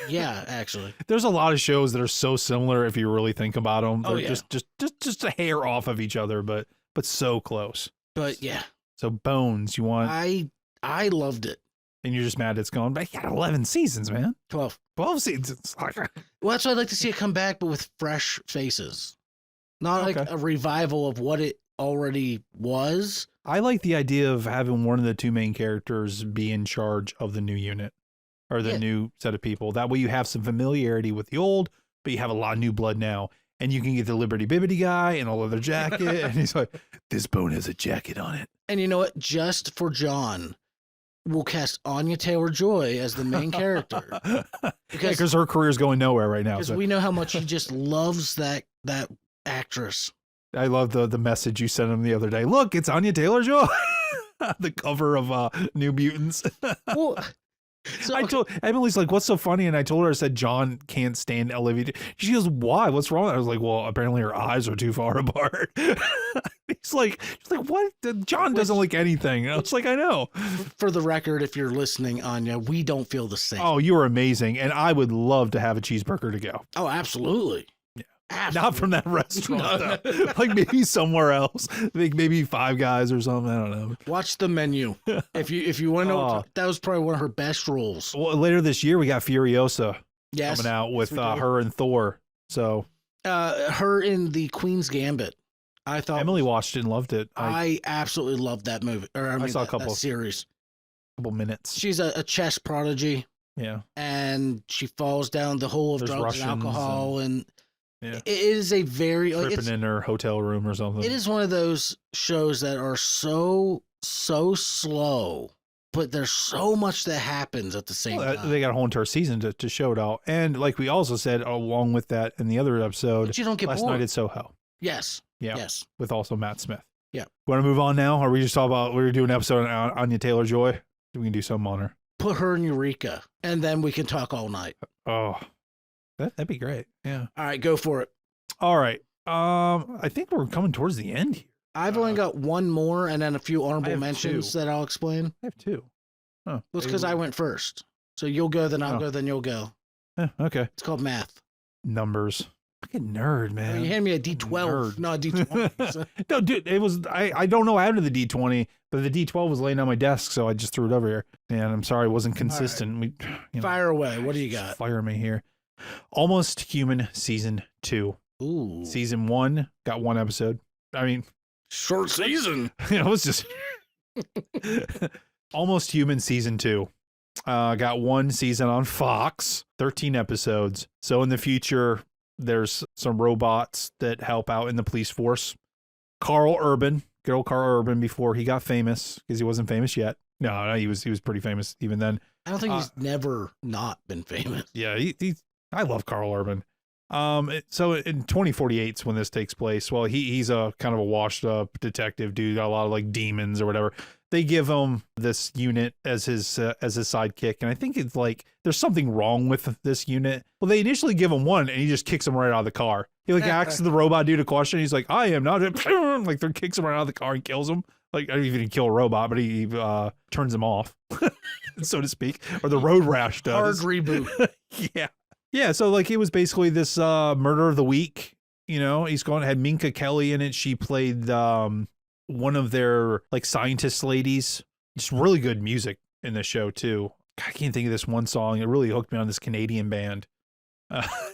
yeah, actually. There's a lot of shows that are so similar if you really think about them. They're Oh, yeah. just a hair off of each other, but so close. But yeah, So Bones, you want, I loved it. and you're just mad it's gone. But you got 11 seasons, man. 12. 12 seasons. It's like, Well, that's why I'd like to see it come back, but with fresh faces. Not like Okay. a revival of what it already was. I like the idea of having one of the 2 main characters be in charge of the new unit, or the Yeah. new set of people. That way you have some familiarity with the old, but you have a lot of new blood now. And you can get the Liberty Bibbity guy in a leather jacket. And he's like, this bone has a jacket on it. And you know what? Just for John, we'll cast Anya Taylor-Joy as the main character. Because her career's going nowhere right now. Because So we know how much he just loves that actress. I love the message you sent him the other day. Look, it's Anya Taylor-Joy. The cover of New Mutants. Well, so, I told Emily's like, what's so funny? And I told her, I said, John can't stand Olivia. She goes, why? What's wrong? I was like, well, apparently her eyes are too far apart. She's like, what? John doesn't like anything. And I was like, I know. for the record, if you're listening, Anya, we don't feel the same. Oh, you were amazing. And I would love to have a cheeseburger to go. Oh, absolutely. Yeah. Absolutely. Not from that restaurant, though. Like maybe somewhere else. Like maybe Five Guys or something. I don't know. Watch the menu. If you want to know, Oh. that was probably one of her best roles. Well, later this year, we got Furiosa Yes. coming out with we do. her and Thor. So Her in the Queen's Gambit. I thought Emily watched it and loved it. I absolutely loved that movie. Or I mean, saw a that couple. series. Couple minutes. She's a chess prodigy. Yeah. And she falls down the hole of There's drugs and Russians alcohol. And Yeah. it is a very, like, Tripping in her hotel room or something. it is one of those shows that are so slow, but there's so much that happens at the same time. They got a whole entire season to show it all. And like we also said, along with that in the other episode, But you don't get Last bored. Night at Soho. Yes. Yeah. Yes. With also Matt Smith. Yeah. Want to move on now? Or we just talk about, we're doing an episode on Anya Taylor-Joy? We can do something on her. Put her in Eureka, and then we can talk all night. Oh, that'd be great. Yeah. All right, go for it. All right. I think we're coming towards the end here. I've only got one more and then a few I honorable have mentions two. that I'll explain. I have two. Oh, Well, it's because I went first. So you'll go, then I'll Oh. go, then you'll go. Okay. It's called math. Numbers. Fucking nerd, man. You hand me a D12, Nerd. not a D20. So- No, dude, it was, I don't know how to the D20, but the D12 was laying on my desk, so I just threw it over here. And I'm sorry, it wasn't consistent. We, Fire away. What do you got? Fire me here. Almost Human Season 2. Ooh. Season 1 got one episode. I mean, Short season. it was just Almost Human Season 2. Got one season on Fox, 13 episodes. So in the future, there's some robots that help out in the police force. Carl Urban, good old Carl Urban before he got famous, because he wasn't famous yet. No, he was pretty famous even then. I don't think he's never not been famous. Yeah, I love Carl Urban. So in 2048 is when this takes place. Well, he's a kind of a washed up detective dude, got a lot of like demons or whatever. They give him this unit as his sidekick, and I think it's like there's something wrong with this unit. Well, they initially give him one, and he just kicks him right out of the car. He like asks the robot dude a question. He's like, "I am not," like they kicks him right out of the car and kills him. Like, I don't even kill a robot, but he turns him off, so to speak, or the road rash does. Hard reboot. Yeah. Yeah, so like it was basically this murder of the week. You know, had Minka Kelly in it. She played one of their like scientist ladies. Just really good music in this show too. God, I can't think of this one song. It really hooked me on this Canadian band.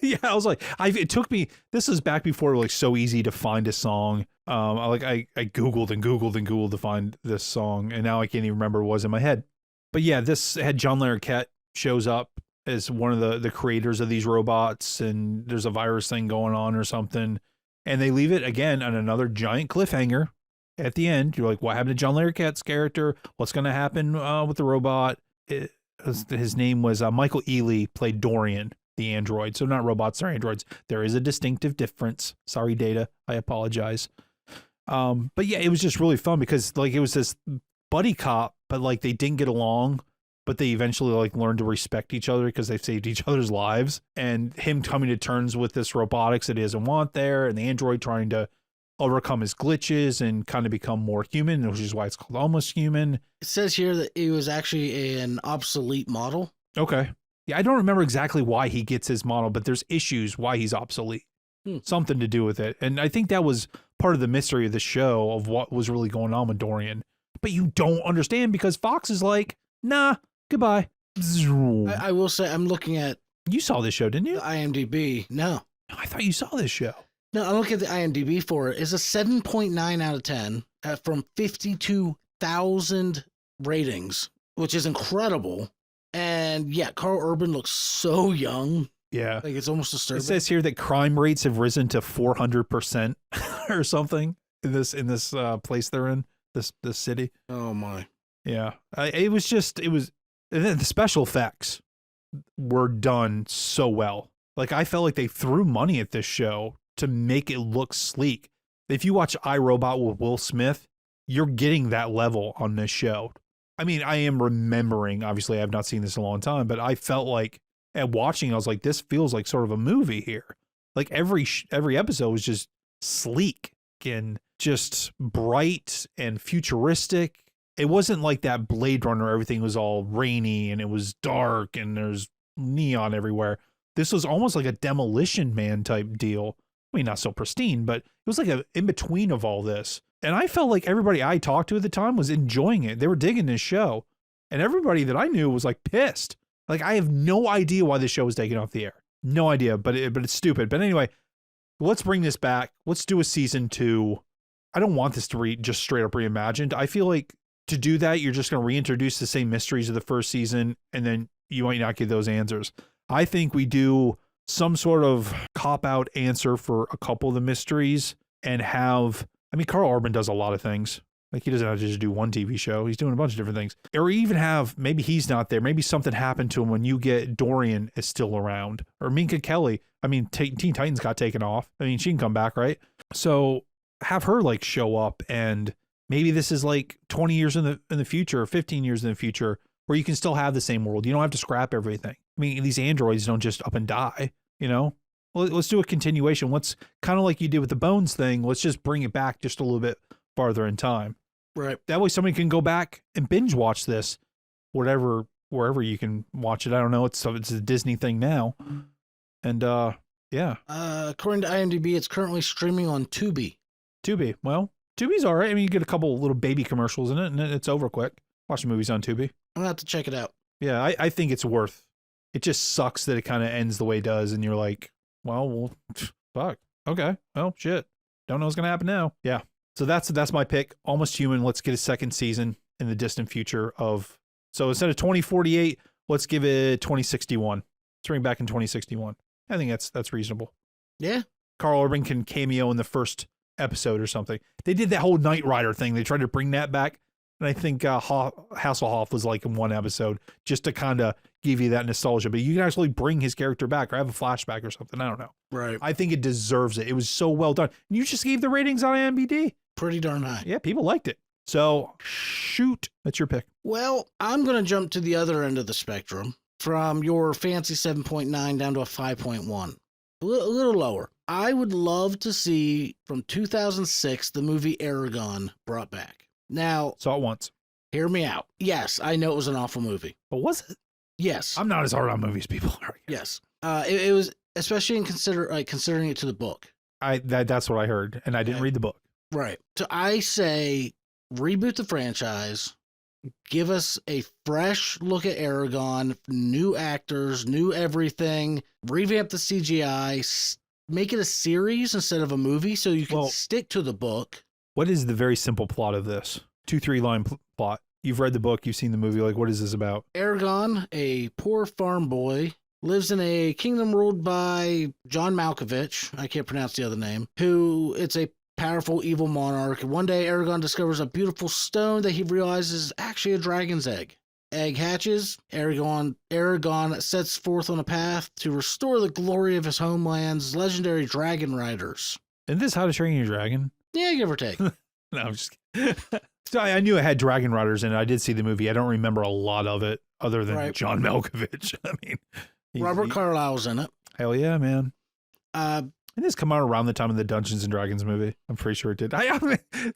Yeah, I was like, it took me. This was back before it was like so easy to find a song. I Googled and Googled and Googled to find this song, and now I can't even remember what it was in my head. But yeah, this had John Larroquette shows up as one of the creators of these robots, and there's a virus thing going on or something, and they leave it again on another giant cliffhanger at the end. You're like, what happened to John Larroquette's character? What's going to happen with the robot? His name was Michael Ealy, played Dorian, the android. So not robots, they're androids. There is a distinctive difference. Sorry, Data, I apologize. But yeah, it was just really fun because like it was this buddy cop, but like they didn't get along. But they eventually like learned to respect each other because they've saved each other's lives. And him coming to terms with this robotics that he doesn't want there, and the android trying to overcome his glitches and kind of become more human, which is why it's called Almost Human. It says here that he was actually an obsolete model. Okay. Yeah, I don't remember exactly why he gets his model, but there's issues why he's obsolete. Something to do with it. And I think that was part of the mystery of the show of what was really going on with Dorian. But you don't understand because Fox is like, nah, goodbye. I will say, I'm looking at You saw this show, didn't you? the IMDb. No. I thought you saw this show. No, I'm looking at the IMDb for it. It's a 7.9 out of 10 from 52,000 ratings, which is incredible. And yeah, Carl Urban looks so young. Yeah. Like it's almost It disturbing. says here that crime rates have risen to 400% or something in this place they're in, this city. Oh my. Yeah. It was and then the special effects were done so well. Like I felt like they threw money at this show to make it look sleek. If you watch iRobot with Will Smith, you're getting that level on this show. I mean, I am remembering, obviously I have not seen this in a long time, but I felt like at watching, I was like, this feels like sort of a movie here. Like every episode was just sleek and just bright and futuristic. It wasn't like that Blade Runner, everything was all rainy and it was dark and there's neon everywhere. This was almost like a Demolition Man type deal. I mean, not so pristine, but it was like an in-between of all this. And I felt like everybody I talked to at the time was enjoying it. They were digging this show. And everybody that I knew was like pissed. Like, I have no idea why this show was taken off the air. No idea, but it's stupid. But anyway, let's bring this back. Let's do a season 2. I don't want this to be just straight up reimagined. I feel like to do that, you're just going to reintroduce the same mysteries of the first season, and then you might not get those answers. I think we do some sort of cop-out answer for a couple of the mysteries and have, I mean, Carl Urban does a lot of things. Like, he doesn't have to just do one TV show. He's doing a bunch of different things. Or even have, maybe he's not there. Maybe something happened to him when you get Dorian is still around. Or Minka Kelly. I mean, Teen Titans got taken off. I mean, she can come back, right? So have her like show up, and maybe this is like 20 years in the future, or 15 years in the future, where you can still have the same world. You don't have to scrap everything. I mean, these androids don't just up and die, you know? Well, let's do a continuation. Let's kind of like you did with the Bones thing. Let's just bring it back just a little bit farther in time. Right. That way somebody can go back and binge watch this, wherever you can watch it. I don't know. It's a Disney thing now. And yeah. According to IMDb, it's currently streaming on Tubi. Tubi. Well, Tubi's all right. I mean, you get a couple little baby commercials in it, and it's over quick. Watch the movies on Tubi. I'm gonna have to check it out. Yeah, I think it's worth. It just sucks that it kind of ends the way it does, and you're like, well, fuck. Okay. Well, shit. Don't know what's gonna happen now. Yeah. So that's my pick. Almost Human. Let's get a second season in the distant future of. So instead of 2048, let's give it 2061. Let's bring back in 2061. I think that's reasonable. Yeah. Carl Urban can cameo in the first episode or something. They did that whole Knight Rider thing. They tried to bring that back. And I think Hasselhoff was like in one episode just to kind of give you that nostalgia. But you can actually bring his character back or have a flashback or something. I don't know. Right. I think it deserves it. It was so well done. You just gave the ratings on IMDb. Pretty darn high. Yeah, people liked it. So shoot. That's your pick. Well, I'm going to jump to the other end of the spectrum from your fancy 7.9 down to a 5.1. A little lower. I would love to see from 2006 the movie Aragon brought back. Now, Saw it once. hear me out. Yes, I know it was an awful movie. But was it? Yes. I'm not as hard on movies, people. Yes. It was, especially in considering it to the book. That's what I heard, and I didn't read the book. Right. So I say reboot the franchise, give us a fresh look at Aragon, new actors, new everything, revamp the CGI, make it a series instead of a movie so you can stick to the book. What is the very simple plot of this? 2-3 line plot. You've read the book, you've seen the movie. Like, what is this about? Aragon, a poor farm boy, lives in a kingdom ruled by John Malkovich. I can't pronounce the other name. Who it's a powerful evil monarch. One day, Aragon discovers a beautiful stone that he realizes is actually a dragon's egg. Egg hatches. Aragon sets forth on a path to restore the glory of his homeland's legendary dragon riders. Isn't this How to Train Your Dragon? Yeah, give or take. No, I'm just kidding. So I knew it had dragon riders in it. I did see the movie. I don't remember a lot of it other than John Malkovich. I mean, Robert Carlyle's in it. Hell yeah, man. Didn't this come out around the time of the Dungeons and Dragons movie? I'm pretty sure it did.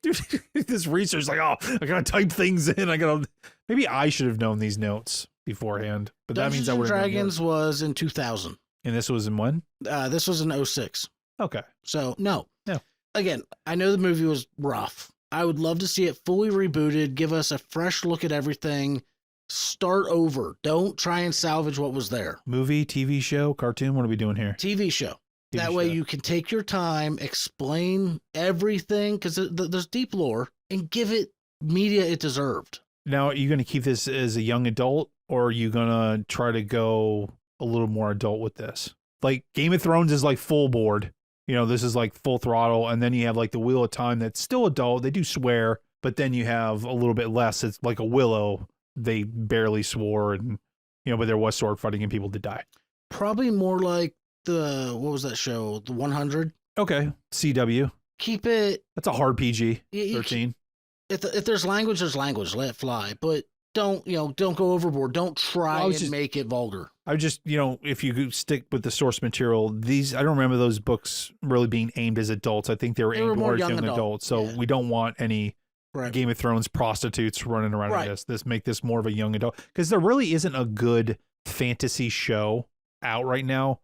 Dude, this research, like, I gotta type things in. Maybe I should have known these notes beforehand. But that means I would have. Dragons was in 2000. And this was in when? This was in 06. Okay. So no. No. Again, I know the movie was rough. I would love to see it fully rebooted, give us a fresh look at everything, start over. Don't try and salvage what was there. Movie, TV show, cartoon, what are we doing here? TV show. That way you can take your time, explain everything, because there's deep lore, and give it media it deserved. Now, are you going to keep this as a young adult, or are you going to try to go a little more adult with this? Like, Game of Thrones is like full board. You know, this is like full throttle, and then you have like the Wheel of Time that's still adult. They do swear, but then you have a little bit less. It's like a Willow. They barely swore, and, but there was sword fighting and people did die. Probably more like what was that show? The 100? Okay. CW. Keep it. That's a hard PG. 13. If there's language, there's language. Let it fly. But don't go overboard. Don't try and make it vulgar. I just, if you stick with the source material, I don't remember those books really being aimed as adults. I think they were aimed more as young adults. So we don't want any Game of Thrones prostitutes running around in this. Make this more of a young adult. Because there really isn't a good fantasy show out right now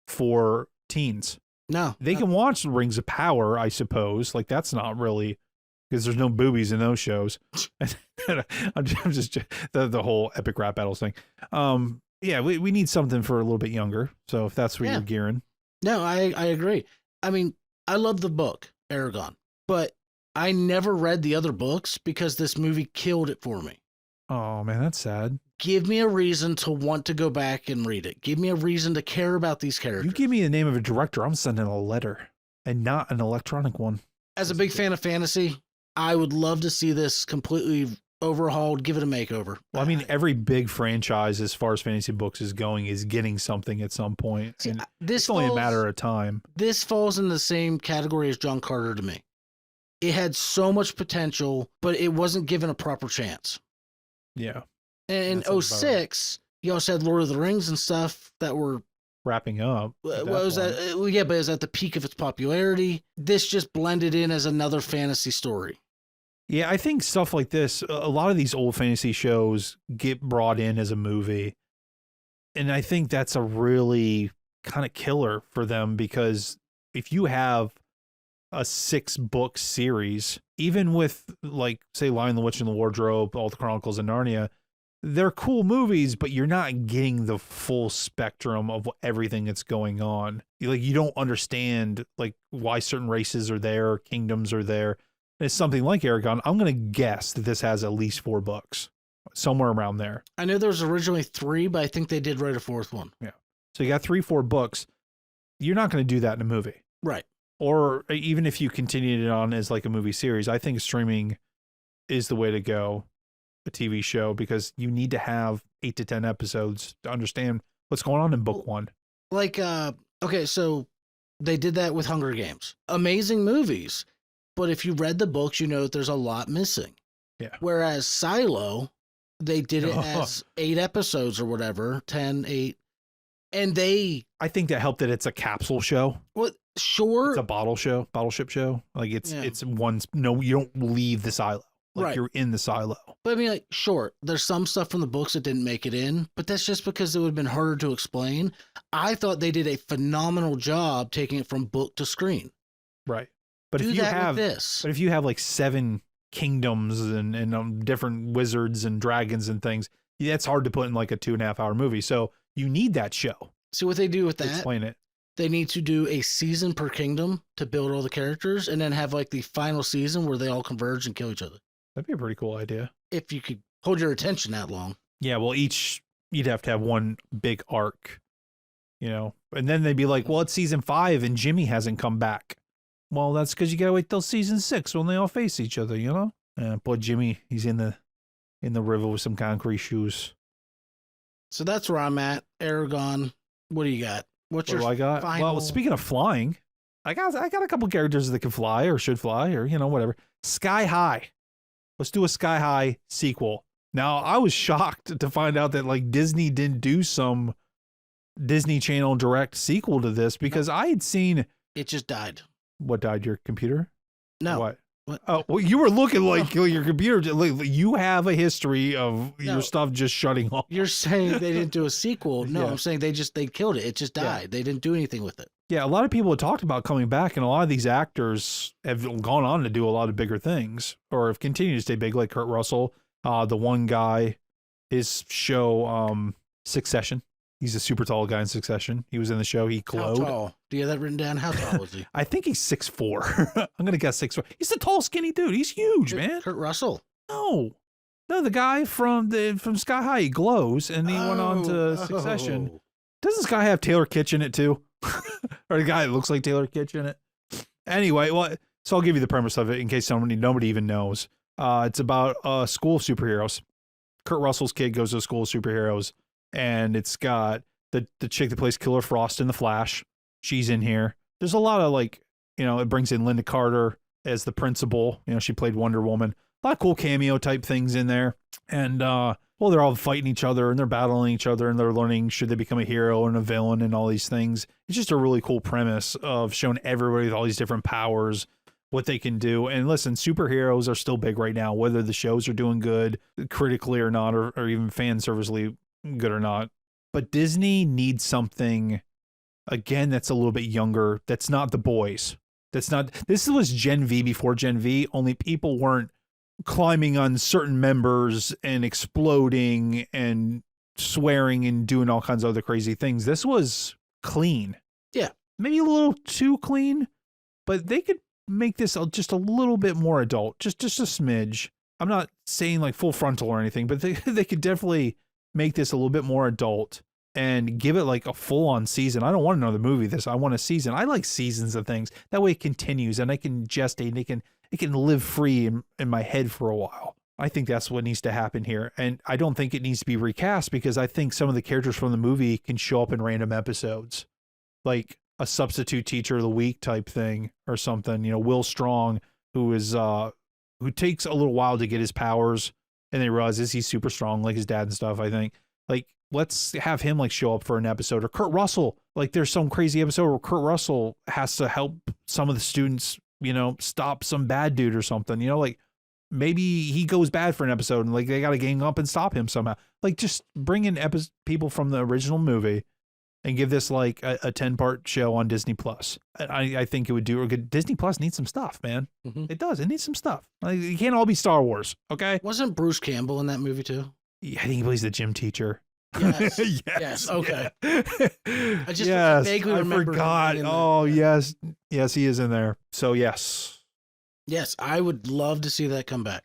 for teens. No. They can watch Rings of Power, I suppose. Like, that's not really, because there's no boobies in those shows. I'm just the whole epic rap battles thing. Yeah, we need something for a little bit younger. So if that's where you're gearing. No, I agree. I mean, I love the book, Aragon, but I never read the other books because this movie killed it for me. Oh, man, that's sad. Give me a reason to want to go back and read it. Give me a reason to care about these characters. You give me the name of a director, I'm sending a letter, and not an electronic one. As a big fan of fantasy, I would love to see this completely overhauled, give it a makeover. Well, I mean, every big franchise as far as fantasy books is going is getting something at some point. See, and this it's only a falls- matter of time. This falls in the same category as John Carter to me. It had so much potential, but it wasn't given a proper chance. Yeah. And That in sounds about 06, you also had Lord of the Rings and stuff that were Wrapping up. at what was point. that? Well, yeah, but it was at the peak of its popularity. This just blended in as another fantasy story. Yeah, I think stuff like this, a lot of these old fantasy shows get brought in as a movie. And I think that's a really kind of killer for them, because if you have a 6-book series, even with, like, say, Lion, the Witch, and the Wardrobe, all the Chronicles of Narnia, they're cool movies, but you're not getting the full spectrum of everything that's going on. You don't understand, like, why certain races are there, kingdoms are there. It's something like Aragon. I'm going to guess that this has at least 4 books, somewhere around there. I know there was originally 3, but I think they did write a 4th one. So you got 3-4 books. You're not going to do that in a movie. Right. Or even if you continued it on as like a movie series, I think streaming is the way to go, a TV show, because you need to have 8 to 10 episodes to understand what's going on in book 1. Like, okay, so they did that with Hunger Games. Amazing movies. But if you read the books, you know that there's a lot missing. Yeah. Whereas Silo, they did it as 8 episodes or whatever, 10, 8. And they... I think that helped that it's a capsule show. Well, sure. It's a battleship show. Like it's Yeah. you don't leave the silo. Like Right. you're in the silo. But I mean, like, sure, there's some stuff from the books that didn't make it in, but that's just because it would have been harder to explain. I thought they did a phenomenal job taking it from book to screen. Right. But Do if you that have with this. But if you have like 7 kingdoms and different wizards and dragons and things, that's hard to put in like a 2.5-hour movie. So you need that show See what they do with to that? explain it. They need to do a season per kingdom to build all the characters, and then have like the final season where they all converge and kill each other. That'd be a pretty cool idea. If you could hold your attention that long. Yeah, well, you'd have to have one big arc, and then they'd be like, well, it's season 5 and Jimmy hasn't come back. Well, that's because you gotta wait till season 6 when they all face each other, And poor Jimmy, he's in the river with some concrete shoes. So that's where I'm at. Aragon, what do you got? What's What your do I got? final... Well, speaking of flying, I got a couple characters that can fly or should fly or whatever. Sky High. Let's do a Sky High sequel. Now, I was shocked to find out that like Disney didn't do some Disney Channel direct sequel to this, because I had seen... It just died. What died? Your computer? No. What? What? Oh, well, you were looking like your computer. Like, you have a history of No. your stuff just shutting off. You're saying they didn't do a sequel. No, Yeah. I'm saying they killed it. It just Yeah. died. They didn't do anything with it. Yeah, a lot of people have talked about coming back, and a lot of these actors have gone on to do a lot of bigger things, or have continued to stay big, like Kurt Russell. The one guy, his show, Succession. He's a super tall guy in Succession. He was in the show. He glowed. How tall? Do you have that written down? How tall was he? I think he's 6'4". I'm gonna guess 6'4". He's a tall, skinny dude. He's huge, man. Kurt Russell. No, the guy from Sky High, he glows, and he went on to Succession. Oh. Doesn't this guy have Taylor Kitsch in it too? Or the guy that looks like Taylor Kitsch in it? Anyway, so I'll give you the premise of it in case nobody even knows. It's about a school of superheroes. Kurt Russell's kid goes to a school of superheroes, and it's got the chick that plays Killer Frost in The Flash. She's in here. There's a lot of it brings in Linda Carter as the principal. She played Wonder Woman. A lot of cool cameo type things in there. And, they're all fighting each other and they're battling each other and they're learning should they become a hero and a villain and all these things. It's just a really cool premise of showing everybody with all these different powers, what they can do. And listen, superheroes are still big right now, whether the shows are doing good critically or not, or even fan servicely good or not. But Disney needs something, again, that's a little bit younger. That's not The Boys. This was Gen V before Gen V, only people weren't climbing on certain members and exploding and swearing and doing all kinds of other crazy things. This was clean. Yeah. Maybe a little too clean, but they could make this just a little bit more adult, just a smidge. I'm not saying like full frontal or anything, but they could definitely make this a little bit more adult and give it like a full-on season. I don't want another movie. I want a season. I like seasons of things. That way it continues and I can gestate and it can live free in my head for a while. I think that's what needs to happen here. And I don't think it needs to be recast because I think some of the characters from the movie can show up in random episodes, like a substitute teacher of the week type thing or something. You know, Will Strong, who takes a little while to get his powers and then realizes he's super strong like his dad and stuff, I think. Like, let's have him like show up for an episode. Or Kurt Russell. Like there's some crazy episode where Kurt Russell has to help some of the students, you know, stop some bad dude or something, you know, like maybe he goes bad for an episode and like they got to gang up and stop him somehow. Like just bring in people from the original movie and give this like a 10-part show on Disney Plus. I think it would do a good. Disney Plus needs some stuff, man. Mm-hmm. It does. It needs some stuff. Like, it can't all be Star Wars. Okay. Wasn't Bruce Campbell in that movie too? Yeah, I think he plays the gym teacher. Yes. Yes. Yes. Okay. I just vaguely remember forgot. him being Oh, there. yes. Yes, he is in there. So, yes. Yes, I would love to see that come back.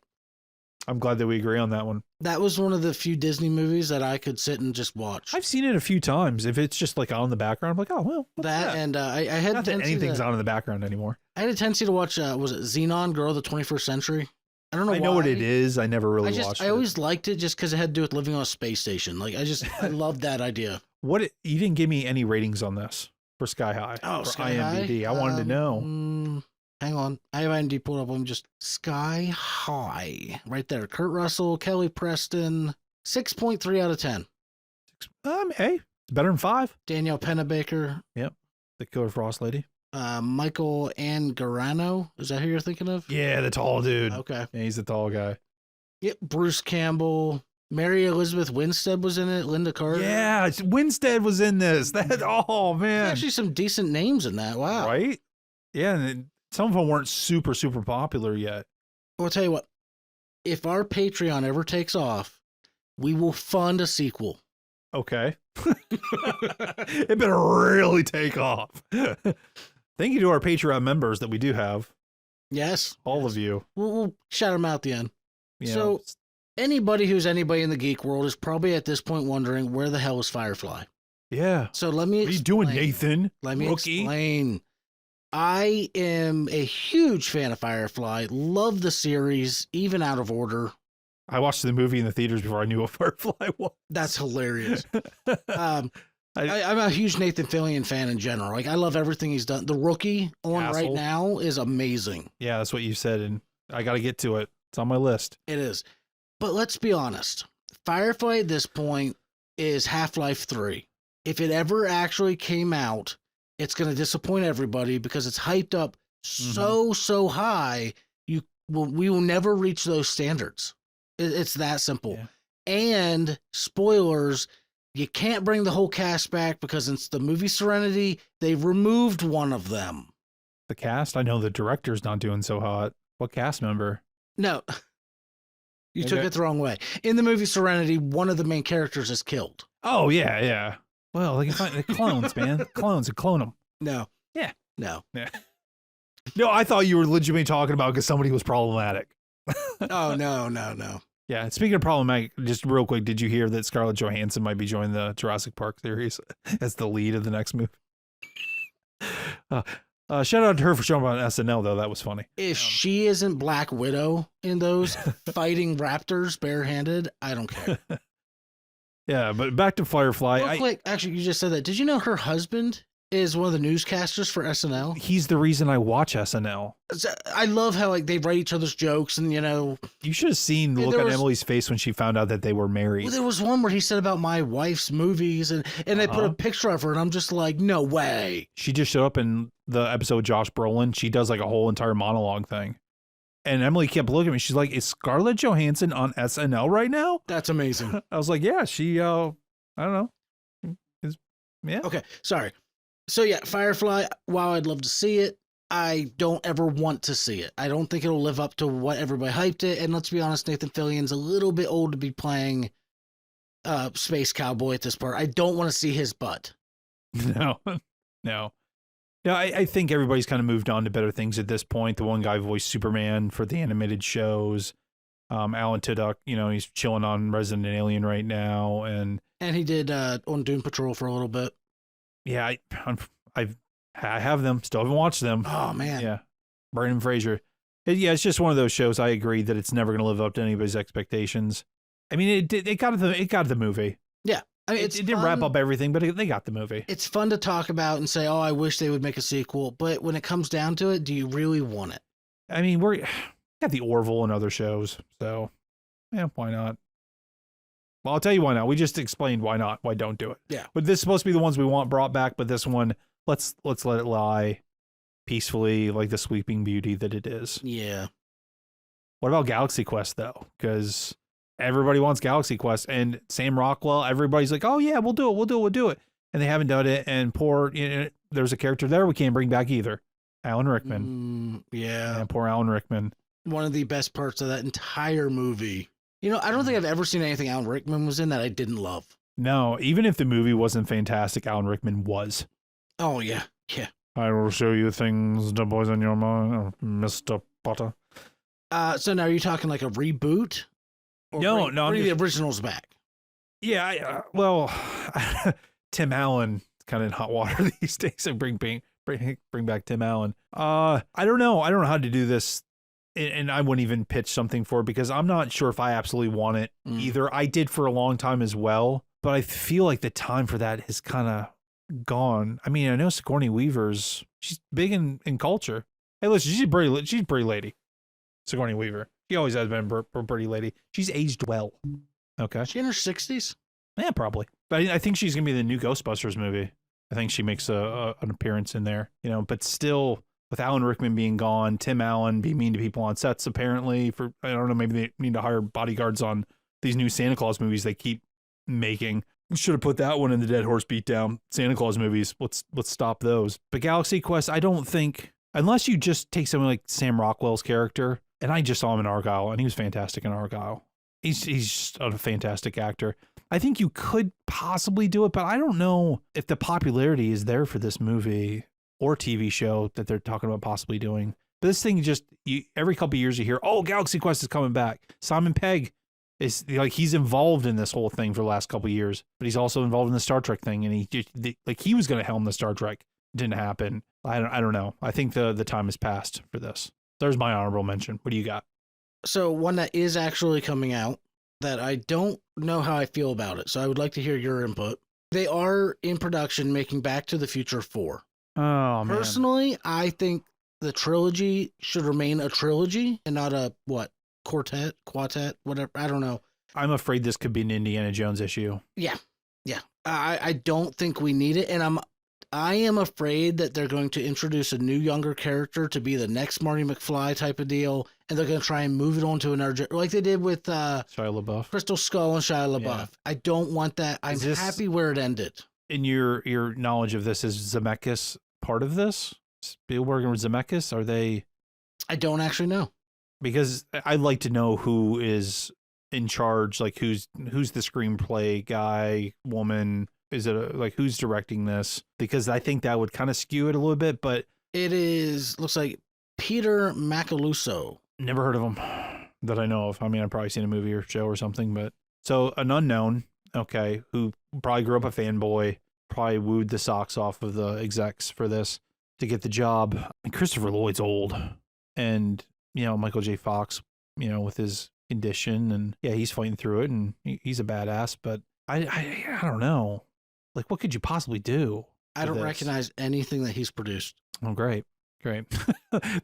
I'm glad that we agree on that one. That was one of the few Disney movies that I could sit and just watch. I've seen it a few times. If it's just like on in the background, I'm like, oh, well. what's that and I had Not that anything's on in the background anymore. I had a tendency to watch, was it Xenon, Girl of the 21st Century? I don't know I know what it is. I never really watched it. I always liked it just because it had to do with living on a space station. Like, I loved that idea. You didn't give me any ratings on this for Sky High. Oh, for Sky IMDb. High? I wanted to know. Hang on. I have IMDb pulled up. I'm just Sky High. Right there. Kurt Russell, Kelly Preston, 6.3 out of 10. Hey, it's better than 5. Danielle Pennebaker. Yep. The Killer Frost lady. Michael Angarano. Is that who you're thinking of? Yeah, the tall dude. Okay. Yeah, he's the tall guy. Yep. Bruce Campbell. Mary Elizabeth Winstead was in it. Linda Carter. Yeah, Winstead was in this. Oh, man. There's actually some decent names in that. Wow. Right? Yeah, and some of them weren't super, super popular yet. I'll tell you what. If our Patreon ever takes off, we will fund a sequel. Okay. It better really take off. Thank you to our Patreon members that we do have. Yes. All of you. We'll shout them out at the end. You So, know, anybody who's anybody in the geek world is probably at this point wondering, where the hell is Firefly? yeah. So let me What are you doing, explain. Nathan? Let me Rookie? explain. I am a huge fan of Firefly. Love the series, even out of order. I watched the movie in the theaters before I knew what Firefly was. That's hilarious. I'm a huge Nathan Fillion fan in general. Like, I love everything he's done. The Rookie on right Castle. now is amazing. Yeah, that's what you said, and I got to get to it. It's on my list. It is. But let's be honest. Firefly at this point is Half-Life 3. If it ever actually came out, it's going to disappoint everybody because it's hyped up so high. We will never reach those standards. It's that simple. Yeah. And spoilers, you can't bring the whole cast back because it's the movie Serenity. They've removed one of them. The cast? I know the director's not doing so hot. What cast member? No, you took Okay. it the wrong way. In the movie Serenity, one of the main characters is killed. Oh, yeah, yeah. Well, they can find the clones, man. Clones, and clone them. No. Yeah. No. Yeah. No, I thought you were legitimately talking about because somebody was problematic. Oh, no. Yeah, speaking of problematic, just real quick, did you hear that Scarlett Johansson might be joining the Jurassic Park series as the lead of the next movie? Shout out to her for showing up on SNL, though. That was funny. If she isn't Black Widow in those fighting raptors barehanded, I don't care. Yeah, but back to Firefly. Real quick, actually, you just said that. Did you know her husband is one of the newscasters for SNL? He's the reason I watch SNL. I love how like they write each other's jokes and, you know. You should have seen the Yeah, look there on was- Emily's face when she found out that they were married. Well, there was one where he said about my wife's movies and they put a picture of her and I'm just like, no way. She just showed up in the episode with Josh Brolin. She does like a whole entire monologue thing. And Emily kept looking at me. She's like, is Scarlett Johansson on SNL right now? That's amazing. I was like, yeah, she, I don't know. Yeah. Okay, sorry. So yeah, Firefly, while I'd love to see it, I don't ever want to see it. I don't think it'll live up to what everybody hyped it. And let's be honest, Nathan Fillion's a little bit old to be playing Space Cowboy at this part. I don't want to see his butt. No. No. No, I think everybody's kind of moved on to better things at this point. The one guy voiced Superman for the animated shows. Alan Tudyk, he's chilling on Resident Alien right now, and he did on Doom Patrol for a little bit. Yeah, I have them. Still haven't watched them. Oh man. Yeah, Brandon Fraser. It's just one of those shows. I agree that it's never going to live up to anybody's expectations. I mean, it got the movie. Yeah, I mean, it didn't wrap up everything, but they got the movie. It's fun to talk about and say, "Oh, I wish they would make a sequel." But when it comes down to it, do you really want it? I mean, we got the Orville and other shows, so yeah, why not? Well, I'll tell you why not. We just explained why not. Why don't do it? Yeah. But this is supposed to be the ones we want brought back. But this one, let's let it lie peacefully, like the sweeping beauty that it is. Yeah. What about Galaxy Quest though? Because everybody wants Galaxy Quest, and Sam Rockwell. Everybody's like, "Oh yeah, we'll do it," and they haven't done it. And poor, there's a character there we can't bring back either, Alan Rickman. Yeah. And poor Alan Rickman. One of the best parts of that entire movie. I don't think I've ever seen anything Alan Rickman was in that I didn't love. No, even if the movie wasn't fantastic, Alan Rickman was. Oh, yeah. Yeah. I will show you things the boys on your mind, Mr. Potter. So now are you talking like a reboot? Or No, bring the originals back? Yeah, well, Tim Allen kind of in hot water these days, and bring back Tim Allen. I don't know. I don't know how to do this. And I wouldn't even pitch something for it because I'm not sure if I absolutely want it either. I did for a long time as well, but I feel like the time for that has kind of gone. I mean, I know Sigourney Weaver's, she's big in culture. Hey, listen, she's a pretty lady. Sigourney Weaver. She always has been a pretty lady. She's aged well. Okay. Is she in her 60s? Yeah, probably. But I think she's going to be the new Ghostbusters movie. I think she makes an appearance in there, but still, with Alan Rickman being gone, Tim Allen being mean to people on sets, apparently, for, I don't know, maybe they need to hire bodyguards on these new Santa Claus movies they keep making. Should have put that one in the Dead Horse Beatdown. Santa Claus movies, let's stop those. But Galaxy Quest, I don't think, unless you just take someone like Sam Rockwell's character, and I just saw him in Argyle, and he was fantastic in Argyle. He's just a fantastic actor. I think you could possibly do it, but I don't know if the popularity is there for this movie or TV show that they're talking about possibly doing. But this thing every couple of years you hear, oh, Galaxy Quest is coming back. Simon Pegg is like, he's involved in this whole thing for the last couple of years, but he's also involved in the Star Trek thing. And he was going to helm the Star Trek. Didn't happen. I don't know. I think the time has passed for this. There's my honorable mention. What do you got? So one that is actually coming out that I don't know how I feel about it. So I would like to hear your input. They are in production making Back to the Future 4. Oh, man. Personally, I think the trilogy should remain a trilogy and not a, quartet, whatever. I don't know. I'm afraid this could be an Indiana Jones issue. Yeah. I don't think we need it. And I am afraid that they're going to introduce a new younger character to be the next Marty McFly type of deal. And they're going to try and move it on to another, like they did with Shia LaBeouf. Crystal Skull and Shia LaBeouf. Yeah. I don't want that. I'm happy where it ended. In your knowledge of this, is Zemeckis part of this? Spielberg and Zemeckis, are they? I don't actually know. Because I'd like to know who is in charge, like who's the screenplay guy, woman. Is it who's directing this? Because I think that would kind of skew it a little bit, but it looks like Peter Macaluso. Never heard of him that I know of. I mean, I've probably seen a movie or show or something, but so an unknown, okay, who probably grew up a fanboy, probably wooed the socks off of the execs for this to get the job. And Christopher Lloyd's old, and Michael J. Fox, with his condition, and yeah, he's fighting through it, and he's a badass. But I don't know, like, what could you possibly do? I don't recognize anything that he's produced. Oh, great.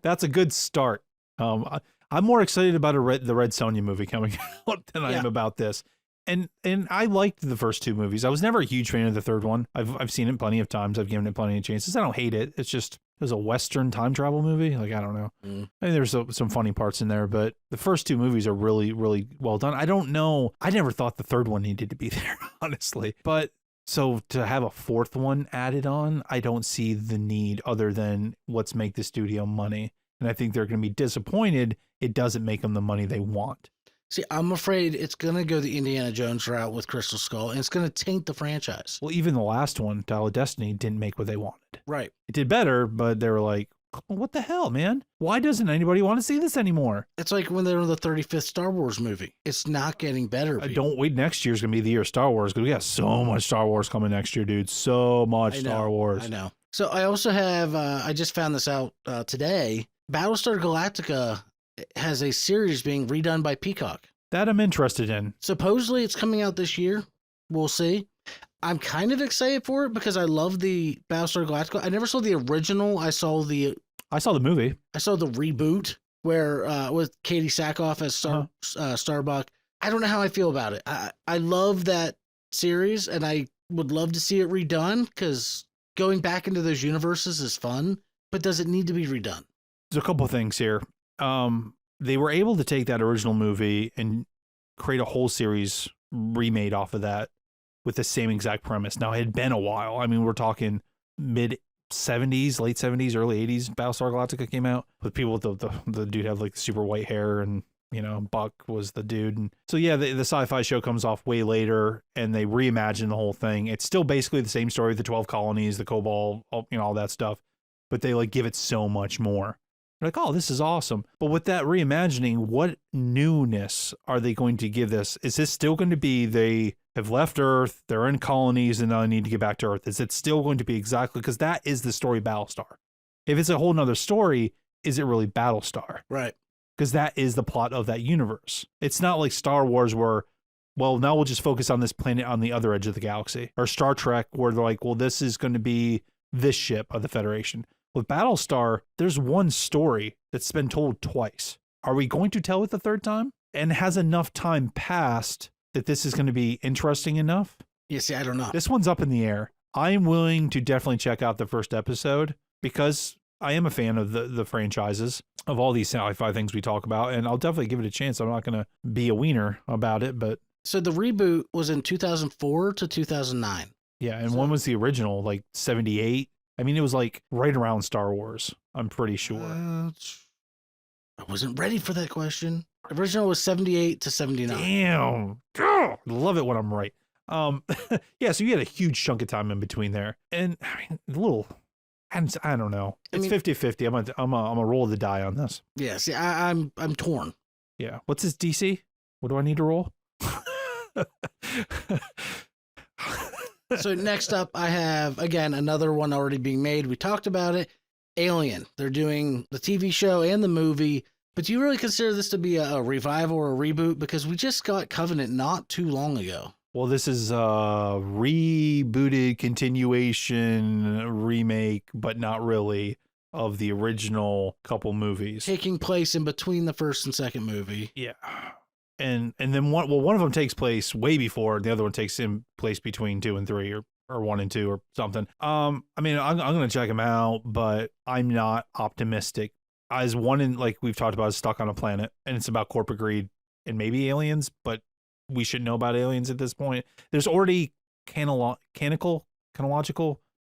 That's a good start. I'm more excited about the Red Sonja movie coming out than I am about this. And I liked the first two movies. I was never a huge fan of the third one. I've seen it plenty of times. I've given it plenty of chances. I don't hate it. It's just, it was a Western time travel movie. Like, I don't know. I mean, there's some funny parts in there, but the first two movies are really, really well done. I don't know. I never thought the third one needed to be there, honestly. But so to have a fourth one added on, I don't see the need other than let's make the studio money. And I think they're going to be disappointed it doesn't make them the money they want. See, I'm afraid it's going to go the Indiana Jones route with Crystal Skull, and it's going to taint the franchise. Well, even the last one, Dial of Destiny, didn't make what they wanted. Right. It did better, but they were like, what the hell, man? Why doesn't anybody want to see this anymore? It's like when they're in the 35th Star Wars movie. It's not getting better. Don't wait. Next year's going to be the year of Star Wars because we got so much Star Wars coming next year, dude. So much Star Wars. I know. So I also have, I just found this out today. Battlestar Galactica has a series being redone by Peacock. That I'm interested in. Supposedly it's coming out this year. We'll see. I'm kind of excited for it because I love the Battlestar Galactica. I never saw the original. I saw the movie. I saw the reboot where with Katie Sackhoff as Starbuck. I don't know how I feel about it. I love that series and I would love to see it redone because going back into those universes is fun, but does it need to be redone? There's a couple of things here. They were able to take that original movie and create a whole series remade off of that with the same exact premise. Now, it had been a while. I mean, we're talking mid 70s, late 70s, early 80s. Battlestar Galactica came out with people with the dude had like super white hair and, you know, Buck was the dude. And so, yeah, the sci-fi show comes off way later and they reimagine the whole thing. It's still basically the same story, the 12 colonies, the Cobalt, all that stuff, but they like give it so much more. You're like, oh, this is awesome. But with that reimagining, what newness are they going to give this? Is this still going to be they have left Earth, they're in colonies, and now they need to get back to Earth? Is it still going to be exactly, because that is the story Battlestar. If it's a whole nother story, is it really Battlestar? Right. Because that is the plot of that universe. It's not like Star Wars where, well, now we'll just focus on this planet on the other edge of the galaxy. Or Star Trek where they're like, well, this is going to be this ship of the Federation. With Battlestar, there's one story that's been told twice. Are we going to tell it the third time? And has enough time passed that this is going to be interesting enough? Yeah, see, I don't know. This one's up in the air. I am willing to definitely check out the first episode because I am a fan of the franchises, of all these sci-fi things we talk about, and I'll definitely give it a chance. I'm not going to be a wiener about it, but... So the reboot was in 2004 to 2009. Yeah, and one was the original, like 78. I mean, it was like right around Star Wars, I'm pretty sure. I wasn't ready for that question. The original was 78 to 79. Damn. God, love it when I'm right. Yeah, so you had a huge chunk of time in between there. And I mean, a little, I don't know. It's 50-50. I'm a roll of the die on this. Yeah, see, I'm torn. Yeah. What's this DC? What do I need to roll? So next up, I have, again, another one already being made. We talked about it. Alien. They're doing the TV show and the movie. But do you really consider this to be a revival or a reboot? Because we just got Covenant not too long ago. Well, this is a rebooted continuation remake, but not really, of the original couple movies. Taking place in between the first and second movie. Yeah. And then one of them takes place way before, the other one takes in place between 2 and 3 or 1 and 2 or something. I mean, I'm going to check them out, but I'm not optimistic. As one in, like we've talked about, is stuck on a planet and it's about corporate greed and maybe aliens, but we should know about aliens at this point. There's already canonical,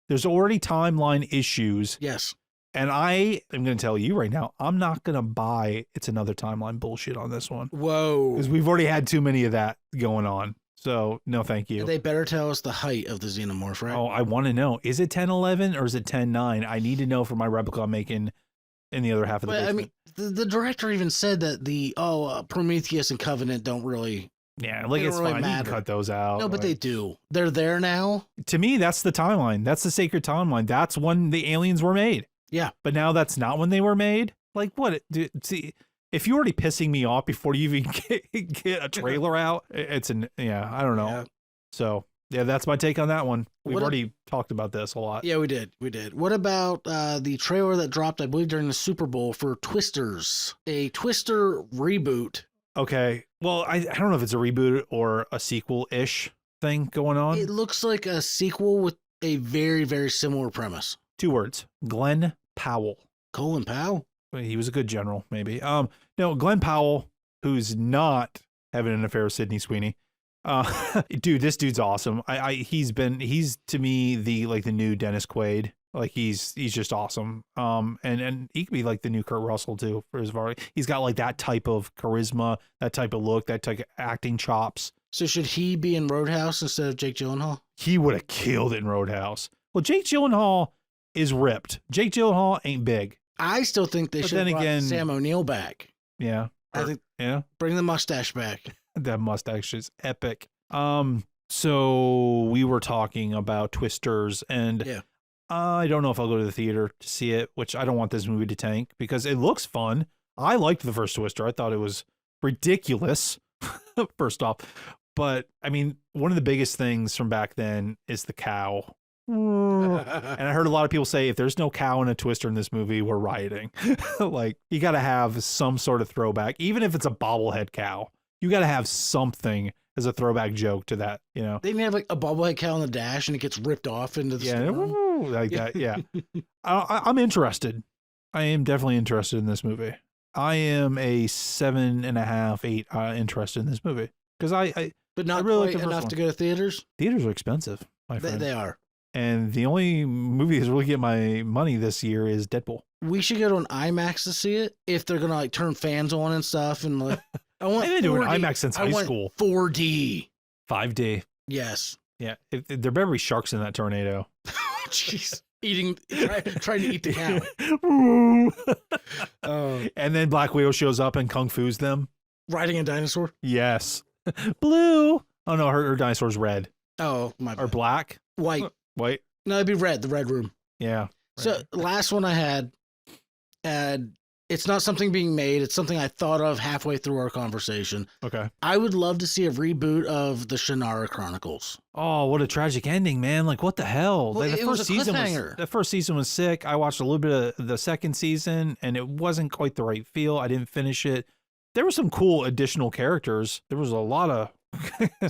there's already timeline issues. Yes. And I am going to tell you right now, I'm not going to buy it's another timeline bullshit on this one. Whoa. Because we've already had too many of that going on. So, no, thank you. They better tell us the height of the xenomorph, right? Oh, I want to know. Is it 1011 or is it 10-9? I need to know for my replica I'm making in the other half of the basement. I mean, the director even said that Prometheus and Covenant don't really... Yeah, like it's really fine. matter. You can cut those out. No, but they do. They're there now. To me, that's the timeline. That's the sacred timeline. That's when the aliens were made. Yeah. But now that's not when they were made. Like, what? See, if you're already pissing me off before you even get a trailer out, I don't know. Yeah. So, yeah, that's my take on that one. We've already talked about this a lot. Yeah, we did. What about the trailer that dropped, I believe, during the Super Bowl for Twisters? A Twister reboot. Okay. Well, I don't know if it's a reboot or a sequel-ish thing going on. It looks like a sequel with a very, very similar premise. 2 words. Glenn Powell. Colin Powell? He was a good general, maybe. No, Glenn Powell, who's not having an affair with Sydney Sweeney. Dude, this dude's awesome. He's to me the new Dennis Quaid. Like he's just awesome. And he could be like the new Kurt Russell too for his variety. He's got like that type of charisma, that type of look, that type of acting chops. So should he be in Roadhouse instead of Jake Gyllenhaal? He would have killed it in Roadhouse. Well, Jake Gyllenhaal is ripped. Jake Gyllenhaal ain't big. I still think they But should then have brought again- Sam O'Neill back. Yeah. I think Yeah. bring the mustache back. That mustache is epic. So we were talking about Twisters, and Yeah. I don't know if I'll go to the theater to see it, which I don't want this movie to tank because it looks fun. I liked the first Twister. I thought it was ridiculous, first off. But I mean, one of the biggest things from back then is the cow. And I heard a lot of people say if there's no cow in a Twister in this movie, we're rioting. Like, you got to have some sort of throwback, even if it's a bobblehead cow. You got to have something as a throwback joke to that, you know? They even have like a bobblehead cow on the dash and it gets ripped off into the Yeah, storm. like that. Yeah, I'm interested. I am definitely interested in this movie. I am a 7.5, 8 interested in this movie because I But not really like quite the first enough one. to go to theaters. Theaters are expensive, my friend. They are. And the only movie that's really getting my money this year is Deadpool. We should go to an IMAX to see it if they're gonna like turn fans on and stuff. And like, I want I've been doing 4D. IMAX since I high want school. 4D. 5D. Yes. Yeah, there better be sharks in that tornado. Jeez. Trying to eat the cow. Oh, And then Black Widow shows up and kung fu's them. riding a dinosaur. Yes. Blue. Oh no, her dinosaur's red Oh my or bad. black. White. White. No, it'd be red. The red room. Yeah. So last one I had, and it's not something being made. It's something I thought of halfway through our conversation. Okay. I would love to see a reboot of the Shannara Chronicles. Oh, what a tragic ending, man! Like, what the hell? Well, Like, it was a cliffhanger. The first season was sick. I watched a little bit of the second season, and it wasn't quite the right feel. I didn't finish it. There were some cool additional characters. There was a lot of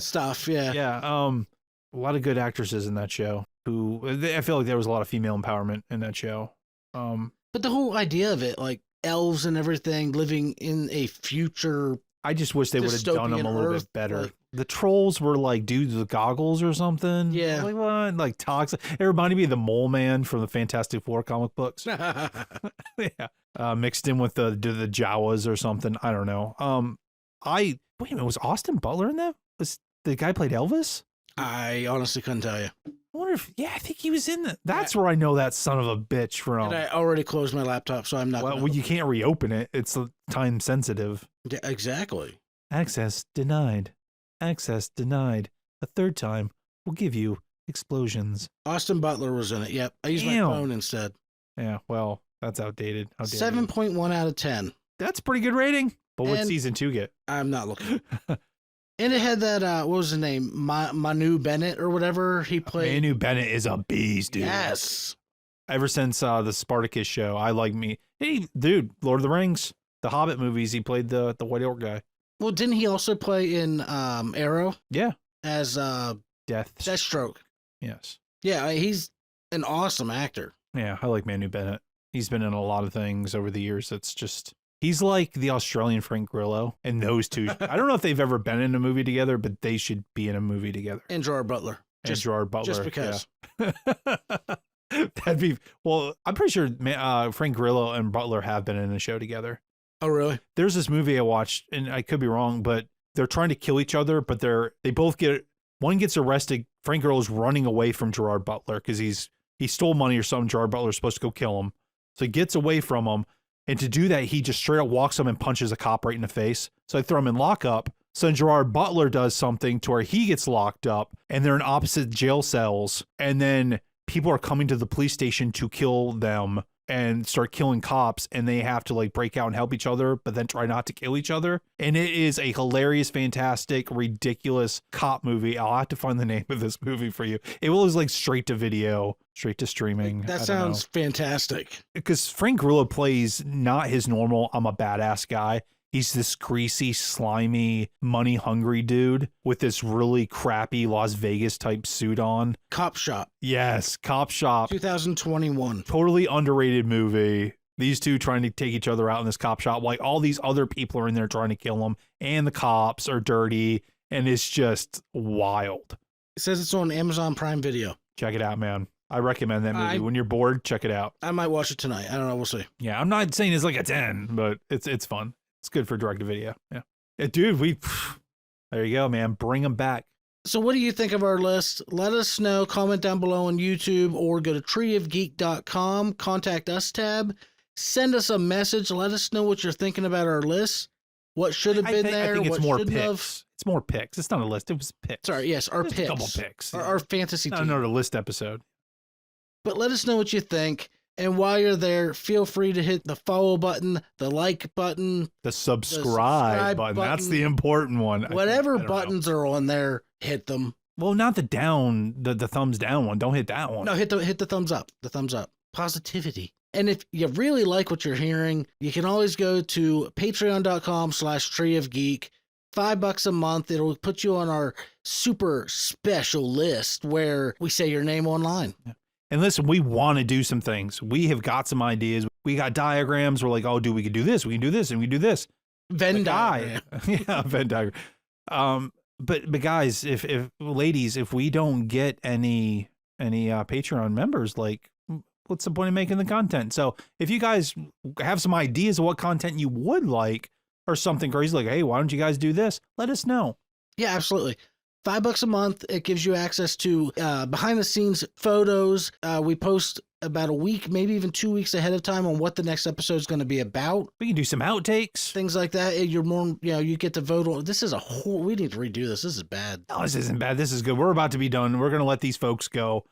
Stuff, yeah. yeah, a lot of good actresses in that show. I feel like there was a lot of female empowerment in that show. But the whole idea of it, like elves and everything living in a future. I just wish they would have done them a Dystopian little Earth, bit better. like- The trolls were like dudes with goggles or something. Yeah. Like what? Like toxic. It reminded me of the Mole Man from the Fantastic Four comic books. Yeah. Mixed in with the Jawas or something. I don't know. Wait a minute, was Austin Butler in that? Was the guy played Elvis? I honestly couldn't tell you. I wonder if I think he was in that. That's where I know that son of a bitch from. And I already closed my laptop, so I'm not. Well, gonna... you can't reopen it. It's time sensitive. Yeah, exactly. Access denied. Access denied. A third time will give you explosions. Austin Butler was in it. Yep. I used Damn. my phone instead. Yeah, well, that's outdated. 7.1 out of 10. That's a pretty good rating. But what'd And- season 2 get? I'm not looking. And it had that, what was his name? Manu Bennett or whatever he played. Manu Bennett is a beast, dude. Yes. Ever since the Spartacus show, I like me. Hey, dude, Lord of the Rings, the Hobbit movies, he played the White Orc guy. Well, didn't he also play in Arrow Yeah. as Death. Deathstroke? Yes. Yeah, he's an awesome actor. Yeah, I like Manu Bennett. He's been in a lot of things over the years. It's just, he's like the Australian Frank Grillo, and those two. I don't know if they've ever been in a movie together, but they should be in a movie together. And Gerard Butler. And Gerard Butler. Just because. Yeah. That'd be, well, I'm pretty sure Frank Grillo and Butler have been in a show together. Oh, really? There's this movie I watched, and I could be wrong, but they're trying to kill each other, but they both one gets arrested. Frank Grillo's running away from Gerard Butler because he stole money or something. Gerard Butler's supposed to go kill him. So he gets away from him. And to do that, he just straight up walks up and punches a cop right in the face. So I throw him in lockup. So then Gerard Butler does something to where he gets locked up and they're in opposite jail cells. And then people are coming to the police station to kill them and start killing cops. And they have to like break out and help each other, but then try not to kill each other. And it is a hilarious, fantastic, ridiculous cop movie. I'll have to find the name of this movie for you. It was like straight to video, straight to streaming. That sounds fantastic. Because Frank Grillo plays not his normal, I'm a badass guy. He's this greasy, slimy, money-hungry dude with this really crappy Las Vegas type suit on. Cop Shop, Yes, Cop Shop. 2021. Totally underrated movie. These two trying to take each other out in this cop shop. Like all these other people are in there trying to kill them. And the cops are dirty. And it's just wild. It says it's on Amazon Prime Video. Check it out, man. I recommend that movie. When you're bored, check it out. I might watch it tonight. I don't know. We'll see. Yeah, I'm not saying it's like a 10, but it's fun. It's good for direct to video. Yeah, dude, there you go, man. Bring them back. So what do you think of our list? Let us know. Comment down below on YouTube or go to treeofgeek.com, contact us tab. Send us a message. Let us know what you're thinking about our list. What should have been there. I think it's what more shouldn't have. picks. It's more picks. It's not a list. It was picks. Sorry, yes, our Just picks. a couple picks. Our fantasy Not team. another list episode. But let us know what you think. And while you're there, feel free to hit the follow button, the like button, The subscribe button. That's the important one. whatever I don't know. buttons are on there, hit them. Well, not the down, the thumbs down one. Don't hit that one. No, hit the thumbs up. The thumbs up. Positivity. And if you really like what you're hearing, you can always go to patreon.com/Tree of Geek. $5 a month. It'll put you on our super special list where we say your name online. And listen, we want to do some things. We have got some ideas. We got diagrams. We're like, oh, dude, we can do this. We can do this, and we can do this. Venn diagram. Yeah, Venn diagram. But guys, if ladies, if we don't get any Patreon members, like, what's the point of making the content? So if you guys have some ideas of what content you would like or something crazy, like, hey, why don't you guys do this? Let us know. Yeah, absolutely. $5 a month. It gives you access to behind the scenes photos. We post about a week, maybe even 2 weeks ahead of time on what the next episode is going to be about. We can do some outtakes. Things like that. You're more, you get to vote on. This is a whole, we need to redo this. This is bad. No, this isn't bad. This is good. We're about to be done. We're going to let these folks go.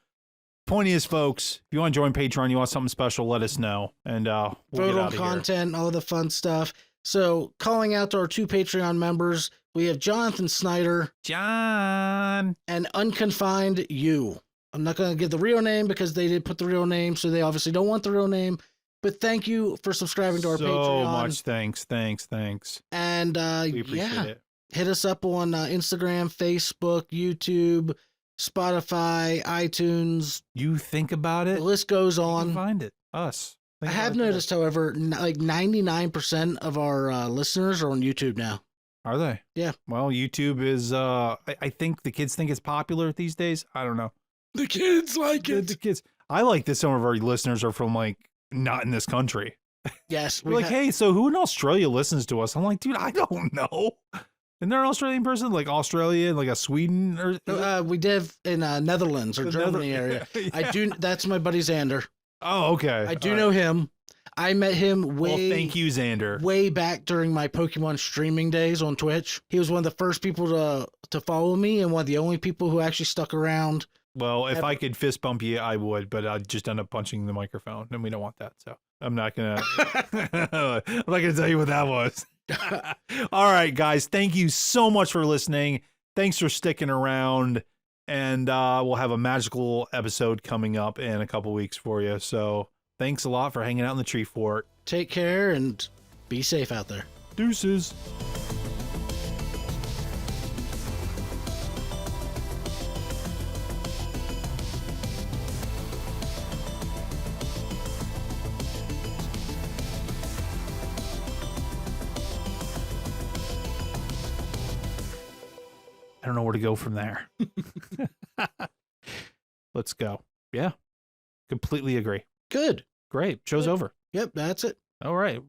Point is, folks, if you want to join Patreon, you want something special, let us know. And we'll vote get on out of content, all the fun stuff. So calling out to our 2 Patreon members, we have Jonathan Snyder. John. And Unconfined You. I'm not going to give the real name because they did put the real name, so they obviously don't want the real name. But thank you for subscribing to our Patreon. So much thanks. And We appreciate it. hit us up on Instagram, Facebook, YouTube, Spotify, iTunes. You think about it. The list goes You on. can find it. Us. I Think have about it. noticed, however, like 99% of our listeners are on YouTube now. Are they? Yeah. Well, YouTube is, I think the kids think it's popular these days. I don't know. The kids like The kids. I like that some of our listeners are from, like, not in this country. Yes. We're like, hey, so who in Australia listens to us? I'm like, dude, I don't know. Isn't there an Australian person? Like Australia, like a Sweden? Or we did in Netherlands or Germany area. Yeah. I do. That's my buddy Xander. Oh, okay. I do know him. I met him Well, thank you, Xander. way back during my Pokemon streaming days on Twitch. He was one of the first people to follow me and one of the only people who actually stuck around. Well, if I could fist bump you, I would, but I'd just end up punching the microphone, and we don't want that. So I'm not gonna. I'm not gonna tell you what that was. All right, guys. Thank you so much for listening. Thanks for sticking around, and we'll have a magical episode coming up in a couple weeks for you. So thanks a lot for hanging out in the tree fort. Take care and be safe out there. Deuces. I don't know where to go from there. Let's go. Yeah. Completely agree. Good. Great. Show's Good. over. Yep, that's it. All right.